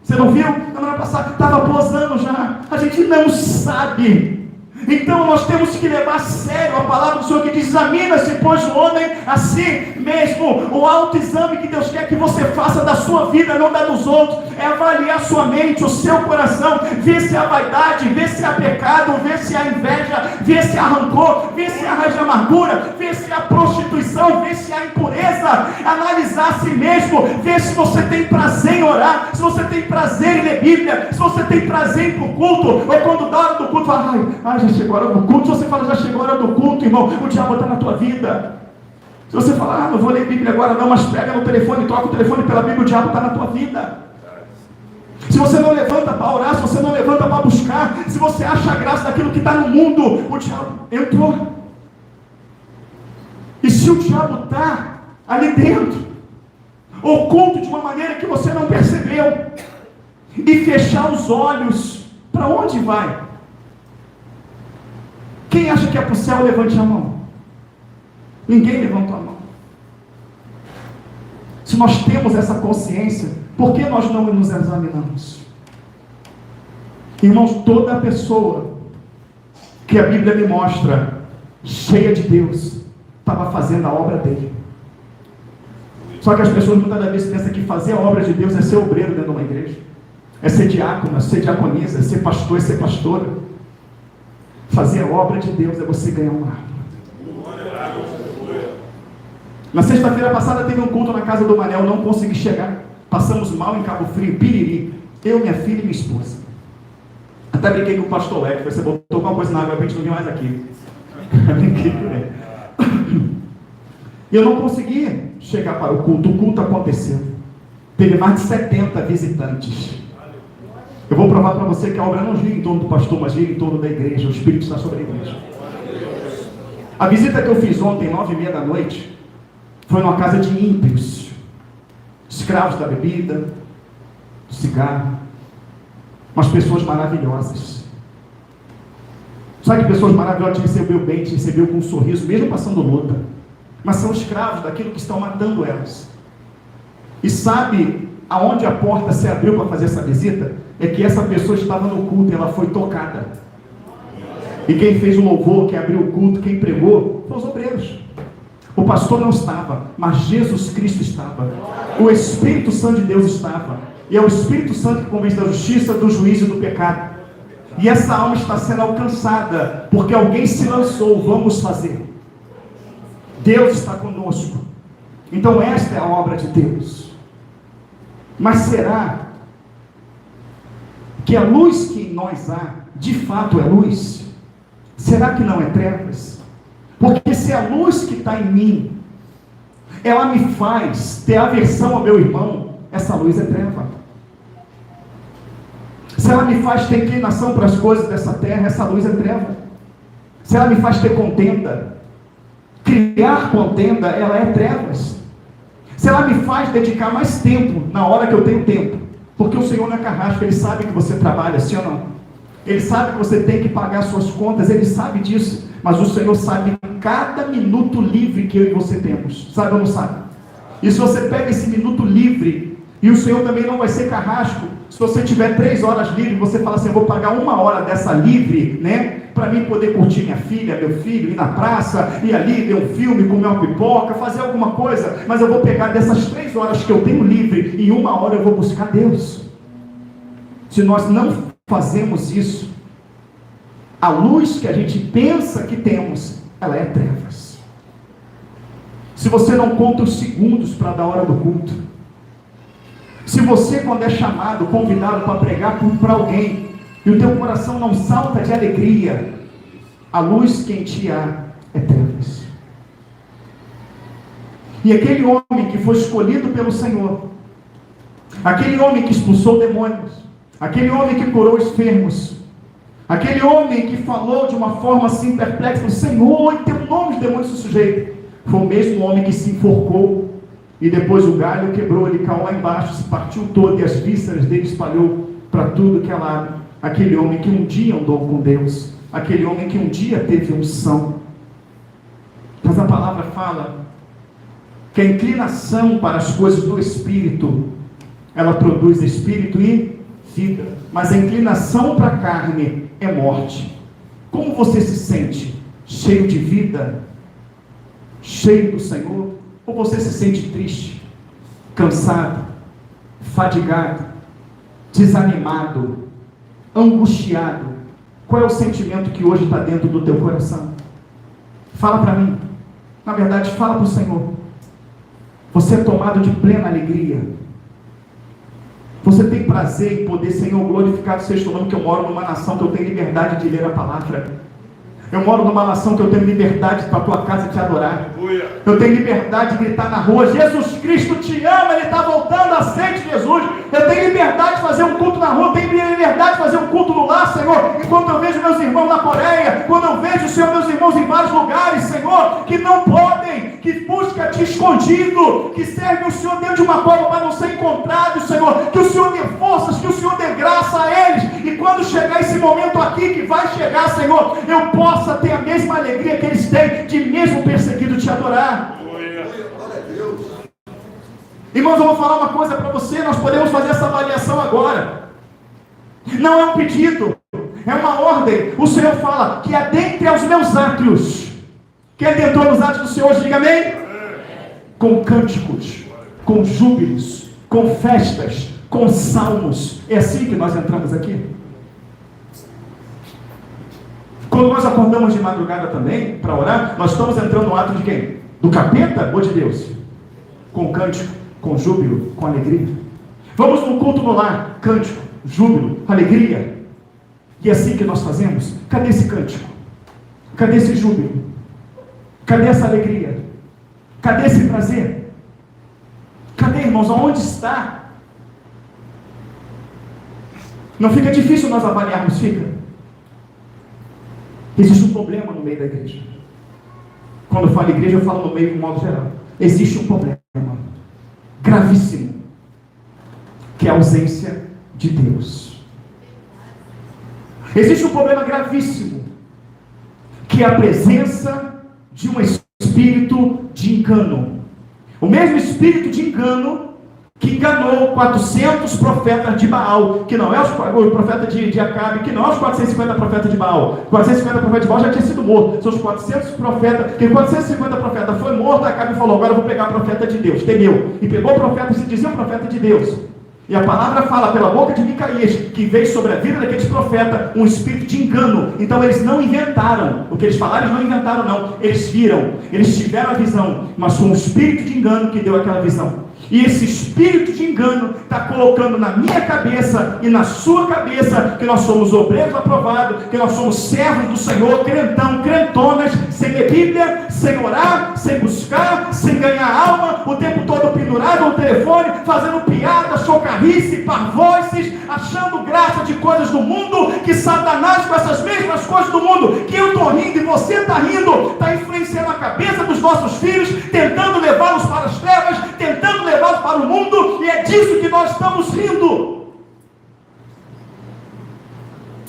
Você não viu? Na semana passada, estava posando já. A gente não sabe. Então nós temos que levar a sério a palavra do Senhor que diz: examina-se, pois, o homem a si mesmo. O autoexame que Deus quer que você faça da sua vida, não da dos outros. é avaliar sua mente, o seu coração, ver se há vaidade, ver se há pecado, ver se há inveja, ver se há rancor, ver se há raiz de amargura, ver se há prostituição, ver se há impureza, analisar a si mesmo, ver se você tem prazer em orar, se você tem prazer em ler Bíblia, se você tem prazer em ir para o culto, ou quando dá hora do culto, fala, ai, já chegou a hora do culto. Se você fala, já chegou a hora do culto, irmão, o diabo está na tua vida. Se você falar, não vou ler Bíblia agora não, mas pega no telefone, troca o telefone pela Bíblia, o diabo está na tua vida. Se você não levanta para orar, se você não levanta para buscar, se você acha a graça daquilo que está no mundo, o diabo entrou. E se o diabo está ali dentro, oculto de uma maneira que você não percebeu, e fechar os olhos, para onde vai? Quem acha que é para o céu, levante a mão. Ninguém levantou a mão. Se nós temos essa consciência, por que nós não nos examinamos? Irmãos, toda pessoa que a Bíblia me mostra cheia de Deus estava fazendo a obra dele. Só que as pessoas muitas das vezes pensam que fazer a obra de Deus é ser obreiro dentro de uma igreja, é ser diácono, é ser diaconisa, é ser pastor, é ser pastora. Fazer a obra de Deus é você ganhar um lar. Na sexta-feira passada teve um culto na casa do Manel, não consegui chegar. Passamos mal em Cabo Frio, Piriri. Eu, minha filha e minha esposa. Até brinquei com o pastor Leque, você botou alguma coisa na água para a gente não vir mais aqui. Brinquei com ele. E eu não consegui chegar para o culto aconteceu. Teve mais de 70 visitantes. Eu vou provar para você que a obra não gira em torno do pastor, mas gira em torno da igreja. O Espírito está sobre a igreja. A visita que eu fiz ontem, 9h30 da noite, foi numa casa de ímpios, escravos da bebida, do cigarro, umas pessoas maravilhosas. Sabe que pessoas maravilhosas te recebeu bem, te recebeu com um sorriso, mesmo passando luta, mas são escravos daquilo que estão matando elas. E sabe aonde a porta se abriu para fazer essa visita? É que essa pessoa estava no culto e ela foi tocada. E quem fez o louvor, quem abriu o culto, quem pregou, foram os obreiros. O pastor não estava, mas Jesus Cristo estava. O Espírito Santo de Deus estava. E é o Espírito Santo que convence da justiça, do juízo e do pecado. E essa alma está sendo alcançada, porque alguém se lançou, vamos fazer. Deus está conosco. Então esta é a obra de Deus. Mas será que a luz que em nós há, de fato é luz? Será que não é trevas? Porque se a luz que está em mim, ela me faz ter aversão ao meu irmão, essa luz é treva. Se ela me faz ter inclinação para as coisas dessa terra, essa luz é treva. Se ela me faz ter contenda, criar contenda, ela é trevas. Se ela me faz dedicar mais tempo, na hora que eu tenho tempo, porque o Senhor não é carrasco, Ele sabe que você trabalha, sim ou não? Ele sabe que você tem que pagar suas contas, Ele sabe disso, mas o Senhor sabe cada minuto livre que eu e você temos, sabe ou não sabe? E se você pega esse minuto livre, e o Senhor também não vai ser carrasco, se você tiver 3 horas livre, você fala assim, eu vou pagar 1 hora dessa livre, né, para mim poder curtir minha filha, meu filho, ir na praça, ir ali, ver um filme, comer uma pipoca, fazer alguma coisa, mas eu vou pegar dessas 3 horas que eu tenho livre, e 1 hora eu vou buscar Deus. Se nós não fazemos isso, a luz que a gente pensa que temos, ela é trevas. Se você não conta os segundos para dar a hora do culto, se você, quando é chamado, convidado para pregar para alguém, e o teu coração não salta de alegria, a luz que em ti há é trevas. E aquele homem que foi escolhido pelo Senhor, aquele homem que expulsou demônios, aquele homem que curou os enfermos, aquele homem que falou de uma forma assim perplexa, Senhor, em teu nome os demônios se sujeitam, foi o mesmo homem que se enforcou, e depois o galho quebrou, ele caiu lá embaixo, se partiu todo, e as vísceras dele espalhou para tudo que é lado. Aquele homem que um dia andou com Deus, aquele homem que um dia teve unção. Mas a palavra fala que a inclinação para as coisas do Espírito, ela produz Espírito e vida, mas a inclinação para a carne é morte. Como você se sente? Cheio de vida? Cheio do Senhor? Ou você se sente triste, cansado, fadigado, desanimado, angustiado, qual é o sentimento que hoje está dentro do teu coração? Fala para mim. Na verdade, fala para o Senhor. Você é tomado de plena alegria. Você tem prazer em poder, Senhor, glorificar o seu nome, que eu moro numa nação que eu tenho liberdade de ler a palavra. Eu moro numa nação que eu tenho liberdade para a tua casa te adorar. Eu tenho liberdade de gritar na rua: Jesus Cristo te ama, Ele está voltando, aceite Jesus. Eu tenho liberdade de fazer um culto na rua, eu tenho liberdade de fazer um culto no lar, Senhor. Enquanto eu vejo meus irmãos na Coreia, quando eu vejo, Senhor, meus irmãos em vários lugares, Senhor, que não podem, que buscam te escondido, que servem o Senhor dentro de uma cova para não ser encontrados, Senhor. Que o Senhor dê forças, que o Senhor dê graça a eles. E quando chegar esse momento aqui, que vai chegar, Senhor, eu possa ter a mesma alegria que eles têm de mesmo perseguido te adorar. Irmãos, eu vou falar uma coisa para você. Nós podemos fazer essa avaliação agora. Não é um pedido, é uma ordem. O Senhor fala que adentre aos meus átrios. Quem adentrou nos átrios do Senhor, diga amém. Com cânticos, com júbilos, com festas, com salmos. É assim que nós entramos aqui. Quando nós acordamos de madrugada também, para orar, nós estamos entrando no ato de quem? Do capeta ou de Deus? Com cântico, com júbilo, com alegria. Vamos no culto no lar, cântico, júbilo, alegria. E é assim que nós fazemos. Cadê esse cântico? Cadê esse júbilo? Cadê essa alegria? Cadê esse prazer? Cadê, irmãos? Aonde está? Não fica difícil nós avaliarmos, fica? Existe um problema no meio da igreja. Quando eu falo igreja, eu falo no meio de um modo geral. Existe um problema gravíssimo, que é a ausência de Deus. Existe um problema gravíssimo, que é a presença de um espírito de engano. O mesmo espírito de engano que enganou 400 profetas de Baal, que não é o profeta de Acabe, que não é os 450 profetas de Baal. 450 profetas de Baal já tinha sido morto. São os 400 profetas, que 450 profetas foi morto. Acabe falou: agora eu vou pegar a profeta de Deus, temeu, e pegou o profeta, se dizia um profeta de Deus. E a palavra fala pela boca de Micaías que veio sobre a vida daqueles profetas um espírito de engano. Então eles não inventaram. O que eles falaram, eles não inventaram não. Eles viram, eles tiveram a visão, mas foi um espírito de engano que deu aquela visão. E esse espírito de engano está colocando na minha cabeça e na sua cabeça que nós somos obreiros aprovados, que nós somos servos do Senhor, crentão, crentonas, sem ler Bíblia, sem orar, sem buscar, sem ganhar alma, o tempo todo pendurado no telefone, fazendo piada, chocarrice, parvoices, achando graça de coisas do mundo, que Satanás com essas mesmas coisas do mundo, que eu estou rindo e você está rindo, está influenciando a cabeça dos nossos filhos, tentando levá-los para as trevas, tentando levá-los para o mundo, e é disso que nós estamos rindo.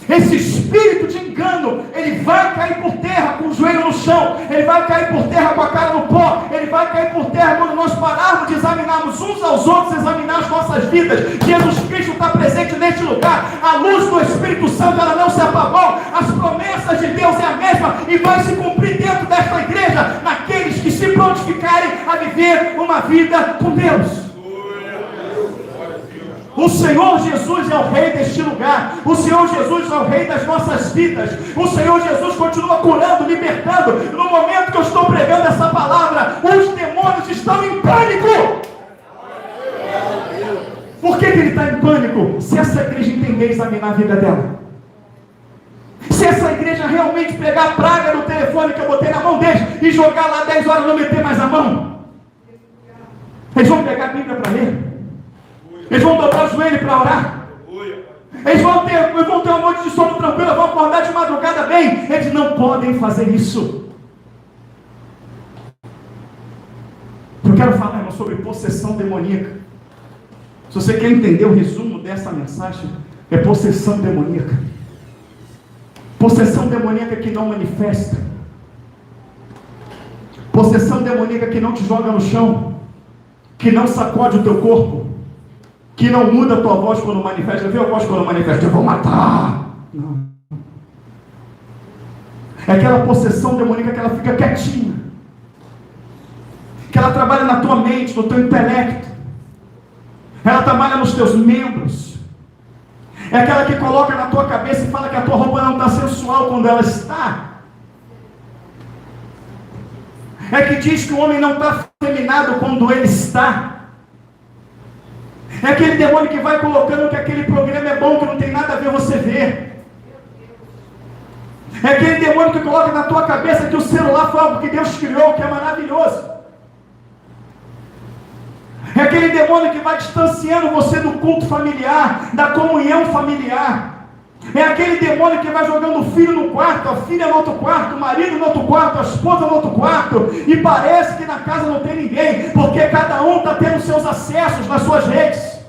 Esse espírito de engano, ele vai cair por terra com o joelho no chão, ele vai cair por terra com a cara no pó, ele vai cair por terra quando nós pararmos de examinarmos uns aos outros, examinar as nossas vidas. Jesus Cristo está presente neste lugar, a luz do Espírito Santo ela não se apagou, as promessas de Deus é a mesma e vai se cumprir dentro desta igreja, naqueles que se prontificarem a viver uma vida com Deus. O Senhor Jesus é o Rei deste lugar. O Senhor Jesus é o Rei das nossas vidas. O Senhor Jesus continua curando, libertando. No momento que eu estou pregando essa palavra, os demônios estão em pânico. Por que ele está em pânico? Se essa igreja entender e examinar a vida dela. Se essa igreja realmente pegar a praga no telefone que eu botei na mão deles e jogar lá 10 horas e não meter mais a mão. Eles vão pegar a Bíblia para ler. Eles vão dobrar o joelho para orar. Eles vão ter uma noite de sono tranquila, vão acordar de madrugada bem. Eles não podem fazer isso. Eu quero falar, irmão, sobre possessão demoníaca. Se você quer entender o resumo dessa mensagem, é possessão demoníaca. Possessão demoníaca que não manifesta. Possessão demoníaca que não te joga no chão, que não sacode o teu corpo, que não muda a tua voz quando manifesta. Viu a voz quando manifesta? Eu vou matar. Não. É aquela possessão demoníaca que ela fica quietinha, que ela trabalha na tua mente, no teu intelecto, ela trabalha nos teus membros, É aquela que coloca na tua cabeça e fala que a tua roupa não está sensual quando ela está. É que diz que o homem não está afeminado quando ele está. É aquele demônio que vai colocando que aquele programa é bom, que não tem nada a ver você ver. É aquele demônio que coloca na tua cabeça que o celular foi algo que Deus criou, que é maravilhoso. É aquele demônio que vai distanciando você do culto familiar, da comunhão familiar. É aquele demônio que vai jogando o filho no quarto, a filha no outro quarto, o marido no outro quarto, a esposa no outro quarto, e parece que na casa não tem ninguém, porque cada um está tendo seus acessos nas suas redes.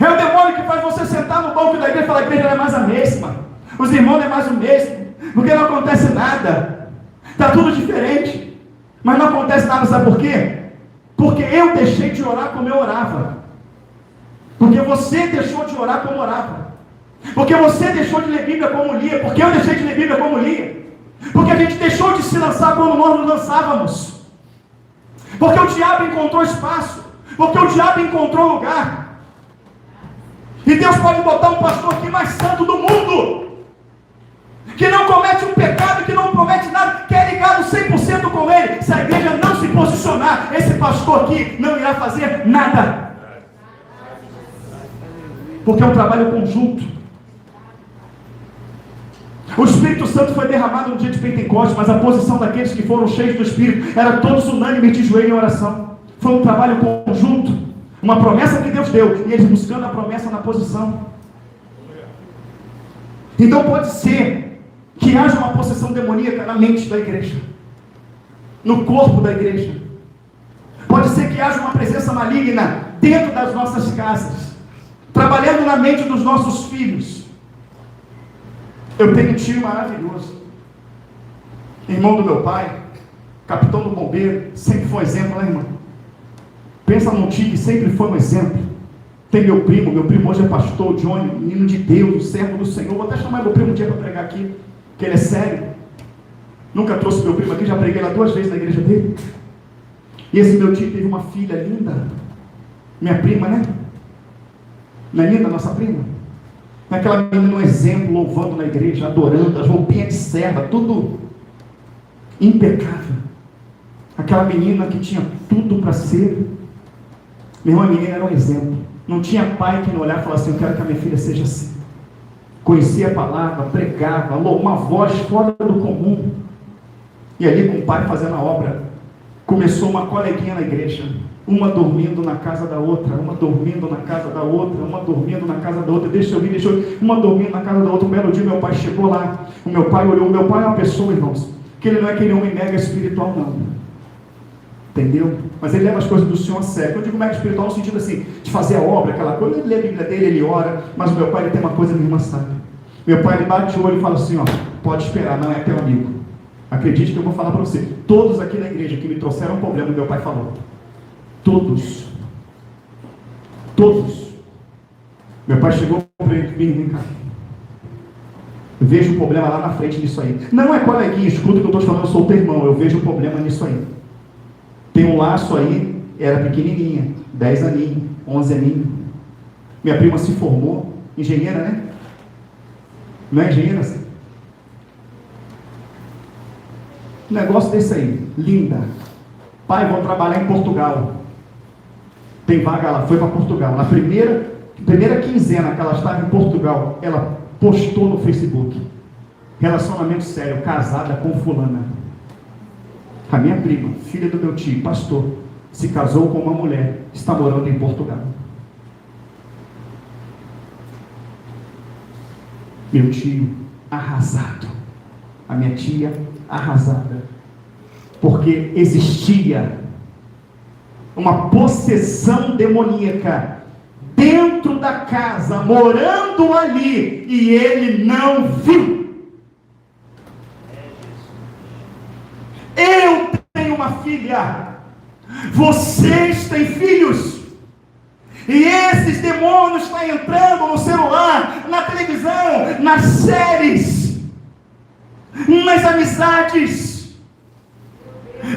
É o demônio que faz você sentar no banco da igreja e falar: a igreja não é mais a mesma, os irmãos não é mais o mesmo, porque não acontece nada, está tudo diferente, mas não acontece nada. Sabe por quê? Porque eu deixei de orar como eu orava. Porque você deixou de orar como orava. Porque você deixou de ler Bíblia como lia. Porque eu deixei de ler Bíblia como lia. Porque a gente deixou de se lançar como nós nos lançávamos. Porque o diabo encontrou espaço. Porque o diabo encontrou lugar. E Deus pode botar um pastor aqui mais santo do mundo, que não comete um pecado, que não promete nada, que é ligado 100% com ele. Se a igreja não se posicionar, esse pastor aqui não irá fazer nada. Porque é um trabalho conjunto. O Espírito Santo foi derramado no dia de Pentecostes, mas a posição daqueles que foram cheios do Espírito era todos unânimes de joelho em oração. Foi um trabalho conjunto, uma promessa que Deus deu, e eles buscando a promessa na posição. Então pode ser que haja uma possessão demoníaca na mente da igreja, no corpo da igreja. Pode ser que haja uma presença maligna dentro das nossas casas, trabalhando na mente dos nossos filhos. Eu tenho um tio maravilhoso, irmão do meu pai, capitão do bombeiro, sempre foi exemplo, né, irmão? Pensa num tio que sempre foi um exemplo. Tem meu primo hoje é pastor, Johnny, menino de Deus, servo do Senhor. Vou até chamar meu primo um dia para pregar aqui, que ele é sério. Nunca trouxe meu primo aqui, já preguei lá 2 vezes na igreja dele. E esse meu tio teve uma filha linda, minha prima, né? Não é linda a nossa prima? Aquela menina, um exemplo, louvando na igreja, adorando, as roupinhas de serva, tudo impecável. Aquela menina que tinha tudo para ser. Meu irmão, a menina era um exemplo. Não tinha pai que não olhava e falasse assim: eu quero que a minha filha seja assim. Conhecia a palavra, pregava, uma voz fora do comum. E ali com o pai fazendo a obra, começou uma coleguinha na igreja. Uma dormindo na casa da outra, uma dormindo na casa da outra, uma dormindo na casa da outra, deixa eu vir, uma dormindo na casa da outra. Um belo dia meu pai chegou lá, o meu pai olhou. O meu pai é uma pessoa, irmãos, que ele não é aquele homem mega espiritual não, entendeu? Mas ele leva as coisas do Senhor a sério. Eu digo mega espiritual no sentido assim, de fazer a obra, aquela coisa. Ele lê a Bíblia dele, ele ora, mas o meu pai, ele tem uma coisa, minha irmã sabe. Meu pai, ele bate o olho e fala assim: ó, pode esperar, não é teu amigo. Acredite que eu vou falar para você, todos aqui na igreja que me trouxeram um problema, meu pai falou. Todos. Meu pai chegou para ele: vem cá, eu vejo um problema lá na frente nisso aí. Não é coleguinha, escuta o que eu estou te falando, eu sou teu irmão, eu vejo um problema nisso aí. Tem um laço aí, era pequenininha, 10 aninhos, 11 aninhos. Minha prima se formou, engenheira, né? Não é engenheira assim? Um negócio desse aí, linda. Pai, vou trabalhar em Portugal. Tem vaga, ela foi para Portugal. Na primeira quinzena que ela estava em Portugal, ela postou no Facebook: relacionamento sério, casada com fulana. A minha prima, filha do meu tio, pastor, se casou com uma mulher, está morando em Portugal. Meu tio arrasado, a minha tia arrasada, porque existia uma possessão demoníaca dentro da casa, morando ali, e ele não viu. Eu tenho uma filha, vocês têm filhos, e esses demônios estão entrando no celular, na televisão, nas séries, nas amizades.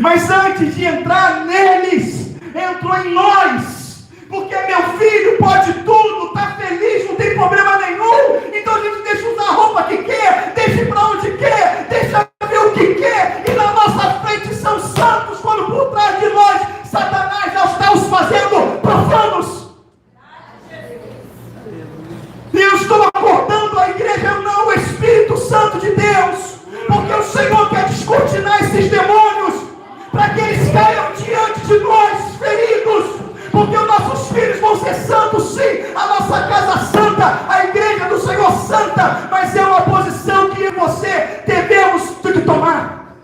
Mas antes de entrar neles, entrou em nós, porque meu filho pode ser santo, sim, a nossa casa santa, a igreja do Senhor santa, mas é uma posição que eu e você devemos ter que tomar.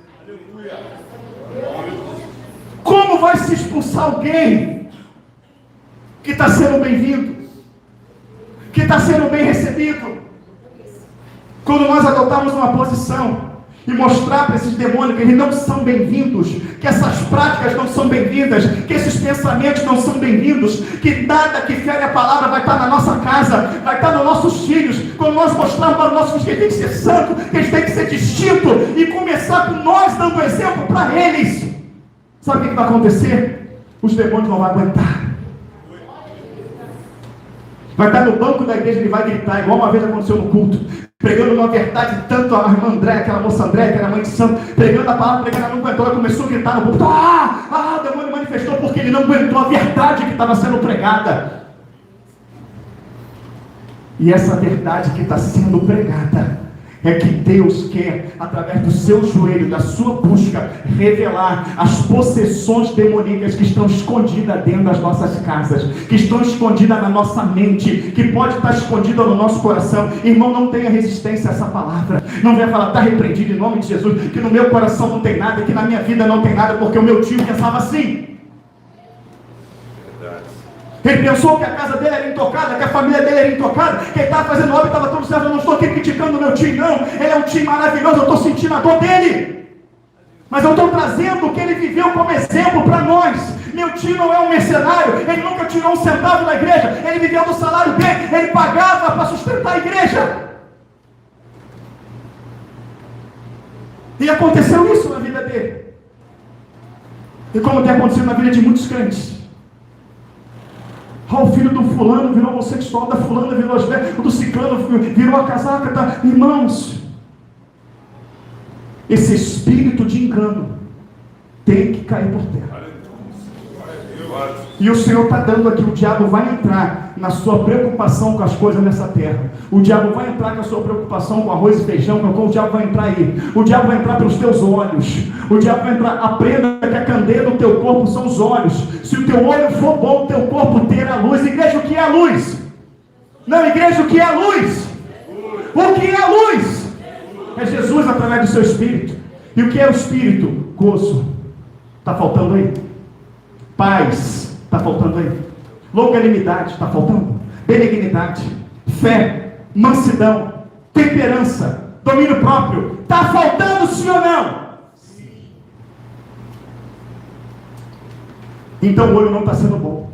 Como vai se expulsar alguém que está sendo bem-vindo, que está sendo bem recebido? Quando nós adotarmos uma posição e mostrar para esses demônios que eles não são bem-vindos, que essas práticas não são bem-vindas, que esses pensamentos não são bem-vindos, que nada que fere a palavra vai estar na nossa casa, vai estar nos nossos filhos. Quando nós mostrarmos para os nossos filhos que eles têm que ser santo, que eles têm que ser distinto, e começar com nós dando exemplo para eles, sabe o que vai acontecer? Os demônios não vão aguentar. Vai estar no banco da igreja, ele vai gritar, igual uma vez aconteceu no culto, pregando uma verdade, tanto a irmã André, aquela moça André, que era mãe de santo, pregando a palavra, pregando, ela não aguentou, ela começou a gritar no púlpito, o demônio manifestou, porque ele não aguentou a verdade que estava sendo pregada. E essa verdade que está sendo pregada, é que Deus quer, através do seu joelho, da sua busca, revelar as possessões demoníacas que estão escondidas dentro das nossas casas, que estão escondidas na nossa mente, que pode estar escondida no nosso coração. Irmão, não tenha resistência a essa palavra. Não venha falar, está repreendido em nome de Jesus, que no meu coração não tem nada, que na minha vida não tem nada, porque o meu tio pensava assim. Ele pensou que a casa dele era intocada, que a família dele era intocada, que ele estava fazendo obra e estava tudo certo. Eu não estou aqui criticando o meu tio, não. Ele é um tio maravilhoso, eu estou sentindo a dor dele. Mas eu estou trazendo o que ele viveu como exemplo para nós. Meu tio não é um mercenário, ele nunca tirou um centavo da igreja, ele viveu do salário dele, ele pagava para sustentar a igreja. E aconteceu isso na vida dele. E como tem acontecido na vida de muitos crentes. O filho do fulano virou homossexual, da fulana virou o do ciclano virou a casaca, tá? Irmãos, esse espírito de engano tem que cair por terra. E o Senhor está dando aqui, o diabo vai entrar na sua preocupação com as coisas nessa terra. O diabo vai entrar com a sua preocupação com arroz e feijão, o diabo vai entrar aí. O diabo vai entrar pelos teus olhos. O diabo vai entrar, aprenda que a candeia do teu corpo são os olhos. Se o teu olho for bom, o teu corpo terá luz. Igreja, o que é a luz? Não, igreja, o que é a luz? O que é a luz? É Jesus através do seu Espírito. E o que é o Espírito? Gozo. Está faltando aí? Paz. Está faltando aí? Longanimidade. Está faltando? Benignidade. Fé. Mansidão. Temperança. Domínio próprio. Está faltando, sim ou não? Sim. Então o olho não está sendo bom.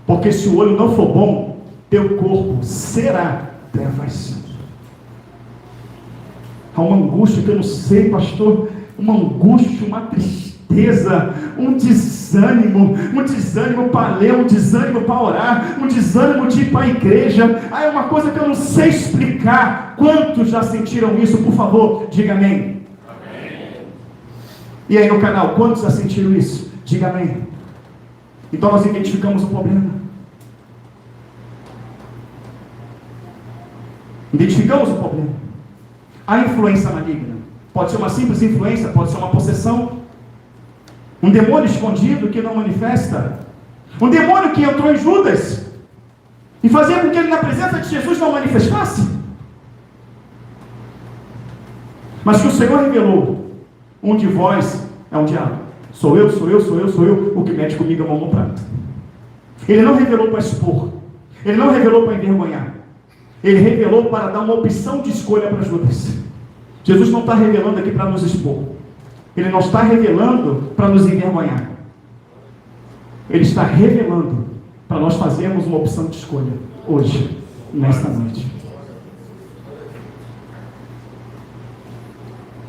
Porque se o olho não for bom, teu corpo será trevas. Há uma angústia que eu não sei, pastor. Uma angústia, uma tristeza, um desânimo para ler, um desânimo para orar, um desânimo de ir para a igreja. É uma coisa que eu não sei explicar. Quantos já sentiram isso? Por favor, diga amém. Amém. E aí no canal, quantos já sentiram isso? Diga amém. Então nós identificamos o problema. Identificamos o problema. A influência maligna pode ser uma simples influência, pode ser uma possessão, um demônio escondido que não manifesta, um demônio que entrou em Judas e fazia com que ele na presença de Jesus não manifestasse, mas que o Senhor revelou. Um de vós é um diabo. Sou eu, o que mete comigo é uma mão prata. Ele não revelou para expor, ele não revelou para envergonhar, ele revelou para dar uma opção de escolha para Judas. Jesus não está revelando aqui para nos expor, ele não está revelando para nos envergonhar, ele está revelando para nós fazermos uma opção de escolha hoje, nesta noite.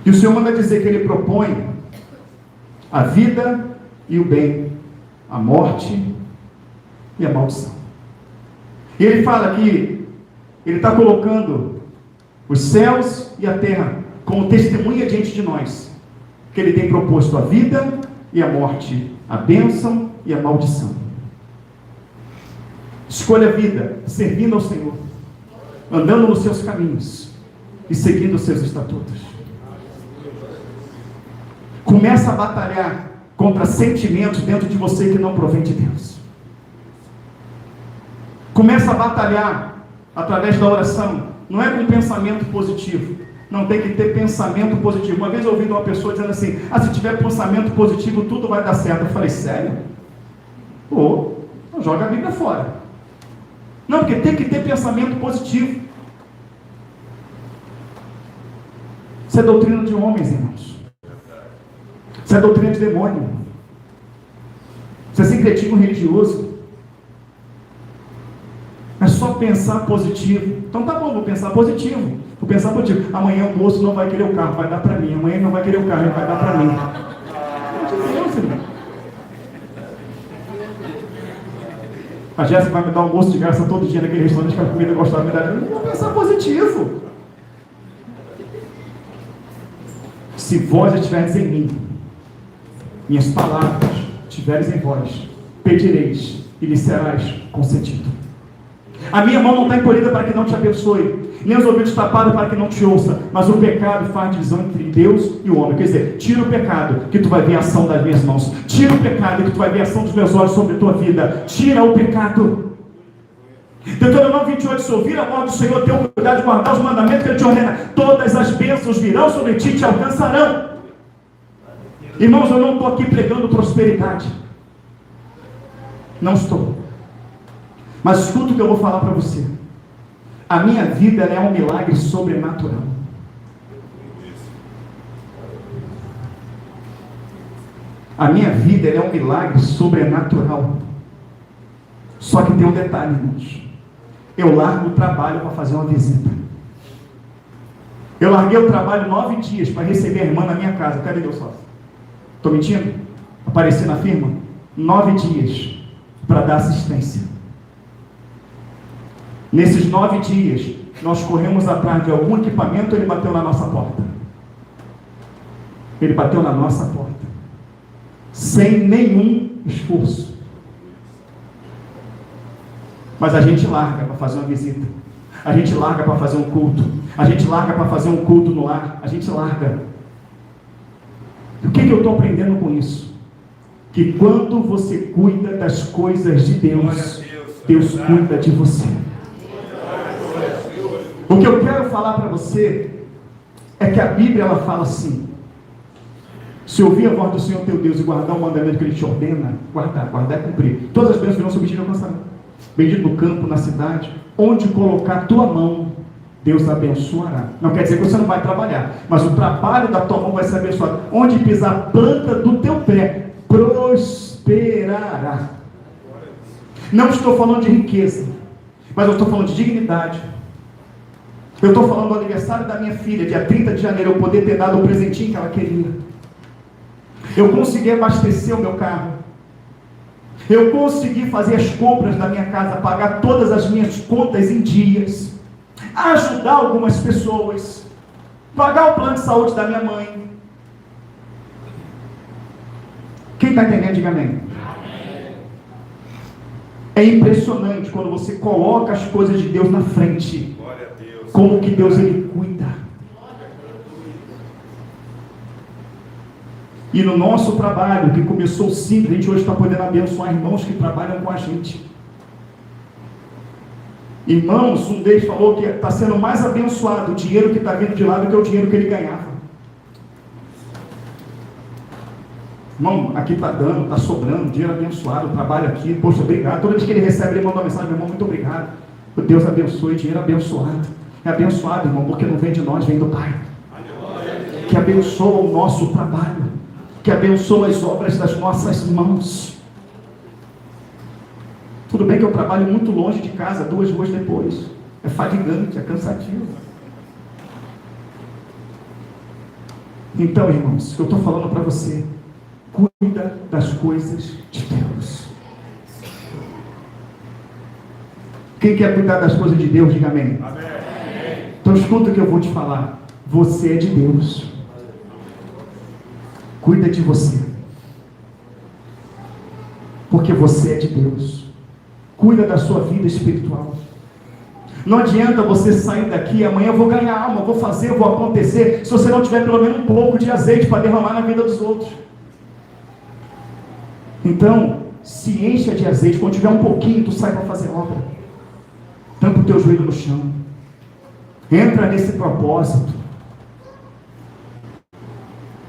E o Senhor manda dizer que ele propõe a vida e o bem, a morte e a maldição. E ele fala que ele está colocando os céus e a terra como testemunha diante de nós, que ele tem proposto a vida e a morte, a bênção e a maldição. Escolha a vida, servindo ao Senhor, andando nos seus caminhos e seguindo os seus estatutos. Começa a batalhar contra sentimentos dentro de você que não provém de Deus. Começa a batalhar através da oração. Não é com pensamento positivo. Não, tem que ter pensamento positivo. Uma vez eu ouvi uma pessoa dizendo assim: se tiver pensamento positivo, tudo vai dar certo. Eu falei: sério? Pô, joga a Bíblia fora. Não, porque tem que ter pensamento positivo. Isso é doutrina de homens, irmãos. Isso é doutrina de demônio. Isso é sincretismo religioso. É só pensar positivo. Então tá bom, vou pensar positivo. Vou pensar positivo. Amanhã o moço não vai querer o carro, vai dar para mim. Amanhã ele não vai querer o carro, ele vai dar para mim. Deus, irmão. A Jéssica vai me dar almoço de graça todo dia naquele restaurante que a comida gostava de me dar. Eu vou pensar positivo. Se vós estiveres em mim, minhas palavras estiveres em vós, pedireis e lhe serás concedido. A minha mão não está encolhida para que não te abençoe, nem os ouvidos tapados para que não te ouça, mas o pecado faz divisão entre Deus e o homem. Quer dizer, tira o pecado, que tu vai ver a ação das minhas mãos. Tira o pecado, que tu vai ver a ação dos meus olhos sobre a tua vida. Tira o pecado. Deuteronômio 28, se ouvir a voz do Senhor, ter o cuidado de guardar os mandamentos que Ele te ordena, todas as bênçãos virão sobre ti e te alcançarão. Irmãos, eu não estou aqui pregando prosperidade. Não estou. Mas escuta o que eu vou falar para você. A minha vida é um milagre sobrenatural. A minha vida é um milagre sobrenatural. Só que tem um detalhe, irmãos. Eu largo o trabalho para fazer uma visita. Eu larguei o trabalho 9 dias para receber a irmã na minha casa. Cadê meu sócio? Estou mentindo? Apareci na firma? 9 dias para dar assistência. Nesses 9 dias, nós corremos atrás de algum equipamento, ele bateu na nossa porta. Ele bateu na nossa porta. Sem nenhum esforço. Mas a gente larga para fazer uma visita. A gente larga para fazer um culto. A gente larga para fazer um culto no lar. A gente larga. O que eu estou aprendendo com isso? Que quando você cuida das coisas de Deus, Deus cuida de você. O que eu quero falar para você é que a Bíblia ela fala assim: se ouvir a voz do Senhor teu Deus e guardar o mandamento que Ele te ordena, guardar é cumprir. Todas as bênçãos virão sobre ti e alcançarão. Bendito no campo, na cidade, onde colocar a tua mão, Deus abençoará. Não quer dizer que você não vai trabalhar, mas o trabalho da tua mão vai ser abençoado. Onde pisar a planta do teu pé, prosperará. Não estou falando de riqueza, mas eu estou falando de dignidade. Eu estou falando do aniversário da minha filha, dia 30 de janeiro, eu poder ter dado o presentinho que ela queria. Eu consegui abastecer o meu carro. Eu consegui fazer as compras da minha casa, pagar todas as minhas contas em dias, ajudar algumas pessoas, pagar o plano de saúde da minha mãe. Quem está entendendo, diga amém. É impressionante quando você coloca as coisas de Deus na frente. Como que Deus Ele cuida. E no nosso trabalho, que começou simples, a gente hoje está podendo abençoar irmãos que trabalham com a gente. Irmãos, um deles falou que está sendo mais abençoado o dinheiro que está vindo de lá do que o dinheiro que ele ganhava. Irmão, aqui está dando, está sobrando, dinheiro abençoado, trabalho aqui, poxa, obrigado. Toda vez que ele recebe, ele manda uma mensagem: meu irmão, muito obrigado. Deus abençoe, dinheiro abençoado. É abençoado, irmão, porque não vem de nós, vem do Pai. Que abençoa o nosso trabalho, que abençoa as obras das nossas mãos. Tudo bem que eu trabalho muito longe de casa, 2 ruas depois. É fadigante, é cansativo. Então, irmãos, eu estou falando para você: cuida das coisas de Deus. Quem quer cuidar das coisas de Deus, diga amém. Amém. Então escuta o que eu vou te falar. Você é de Deus. Cuida de você. Porque você é de Deus. Cuida da sua vida espiritual. Não adianta você sair daqui: amanhã eu vou ganhar alma, vou fazer, vou acontecer, se você não tiver pelo menos um pouco de azeite para derramar na vida dos outros. Então, se encha de azeite. Quando tiver um pouquinho, tu sai para fazer obra. Tampa o teu joelho no chão. Entra nesse propósito.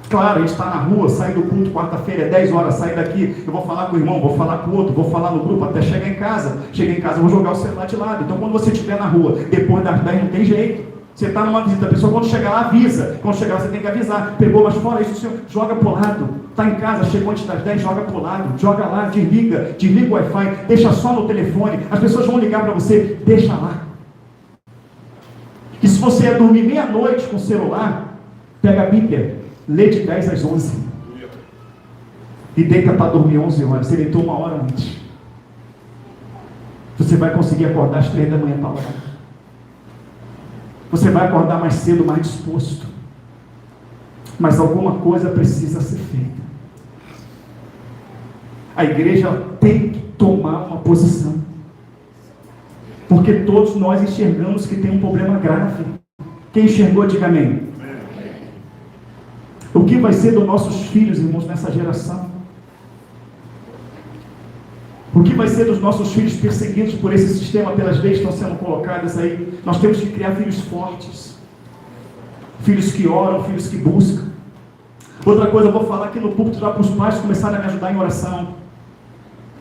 Claro, a gente está na rua, sai do culto, quarta-feira, 10 horas, sai daqui, eu vou falar com o irmão, vou falar com o outro, vou falar no grupo, até chegar em casa. Cheguei em casa, eu vou jogar o celular de lado. Então, quando você estiver na rua, depois das 10 não tem jeito. Você está numa visita, a pessoa quando chegar lá avisa. Quando chegar você tem que avisar. Pegou, mas fora isso, o senhor joga para o lado. Está em casa, chegou antes das 10, joga para o lado. Joga lá, desliga o Wi-Fi, deixa só no telefone. As pessoas vão ligar para você, deixa lá. E se você é dormir meia-noite com o celular, pega a Bíblia, lê de 10 às 11. E deita para dormir 11 horas. Você deitou 1 hora antes. Você vai conseguir acordar às 3 da manhã para orar. Você vai acordar mais cedo, mais disposto. Mas alguma coisa precisa ser feita. A igreja tem que tomar uma posição. Porque todos nós enxergamos que tem um problema grave. Quem enxergou, diga amém. O que vai ser dos nossos filhos, irmãos, nessa geração? O que vai ser dos nossos filhos perseguidos por esse sistema, pelas leis que estão sendo colocadas aí? Nós temos que criar filhos fortes. Filhos que oram, filhos que buscam. Outra coisa, eu vou falar aqui no púlpito já para os pais começarem a me ajudar em oração.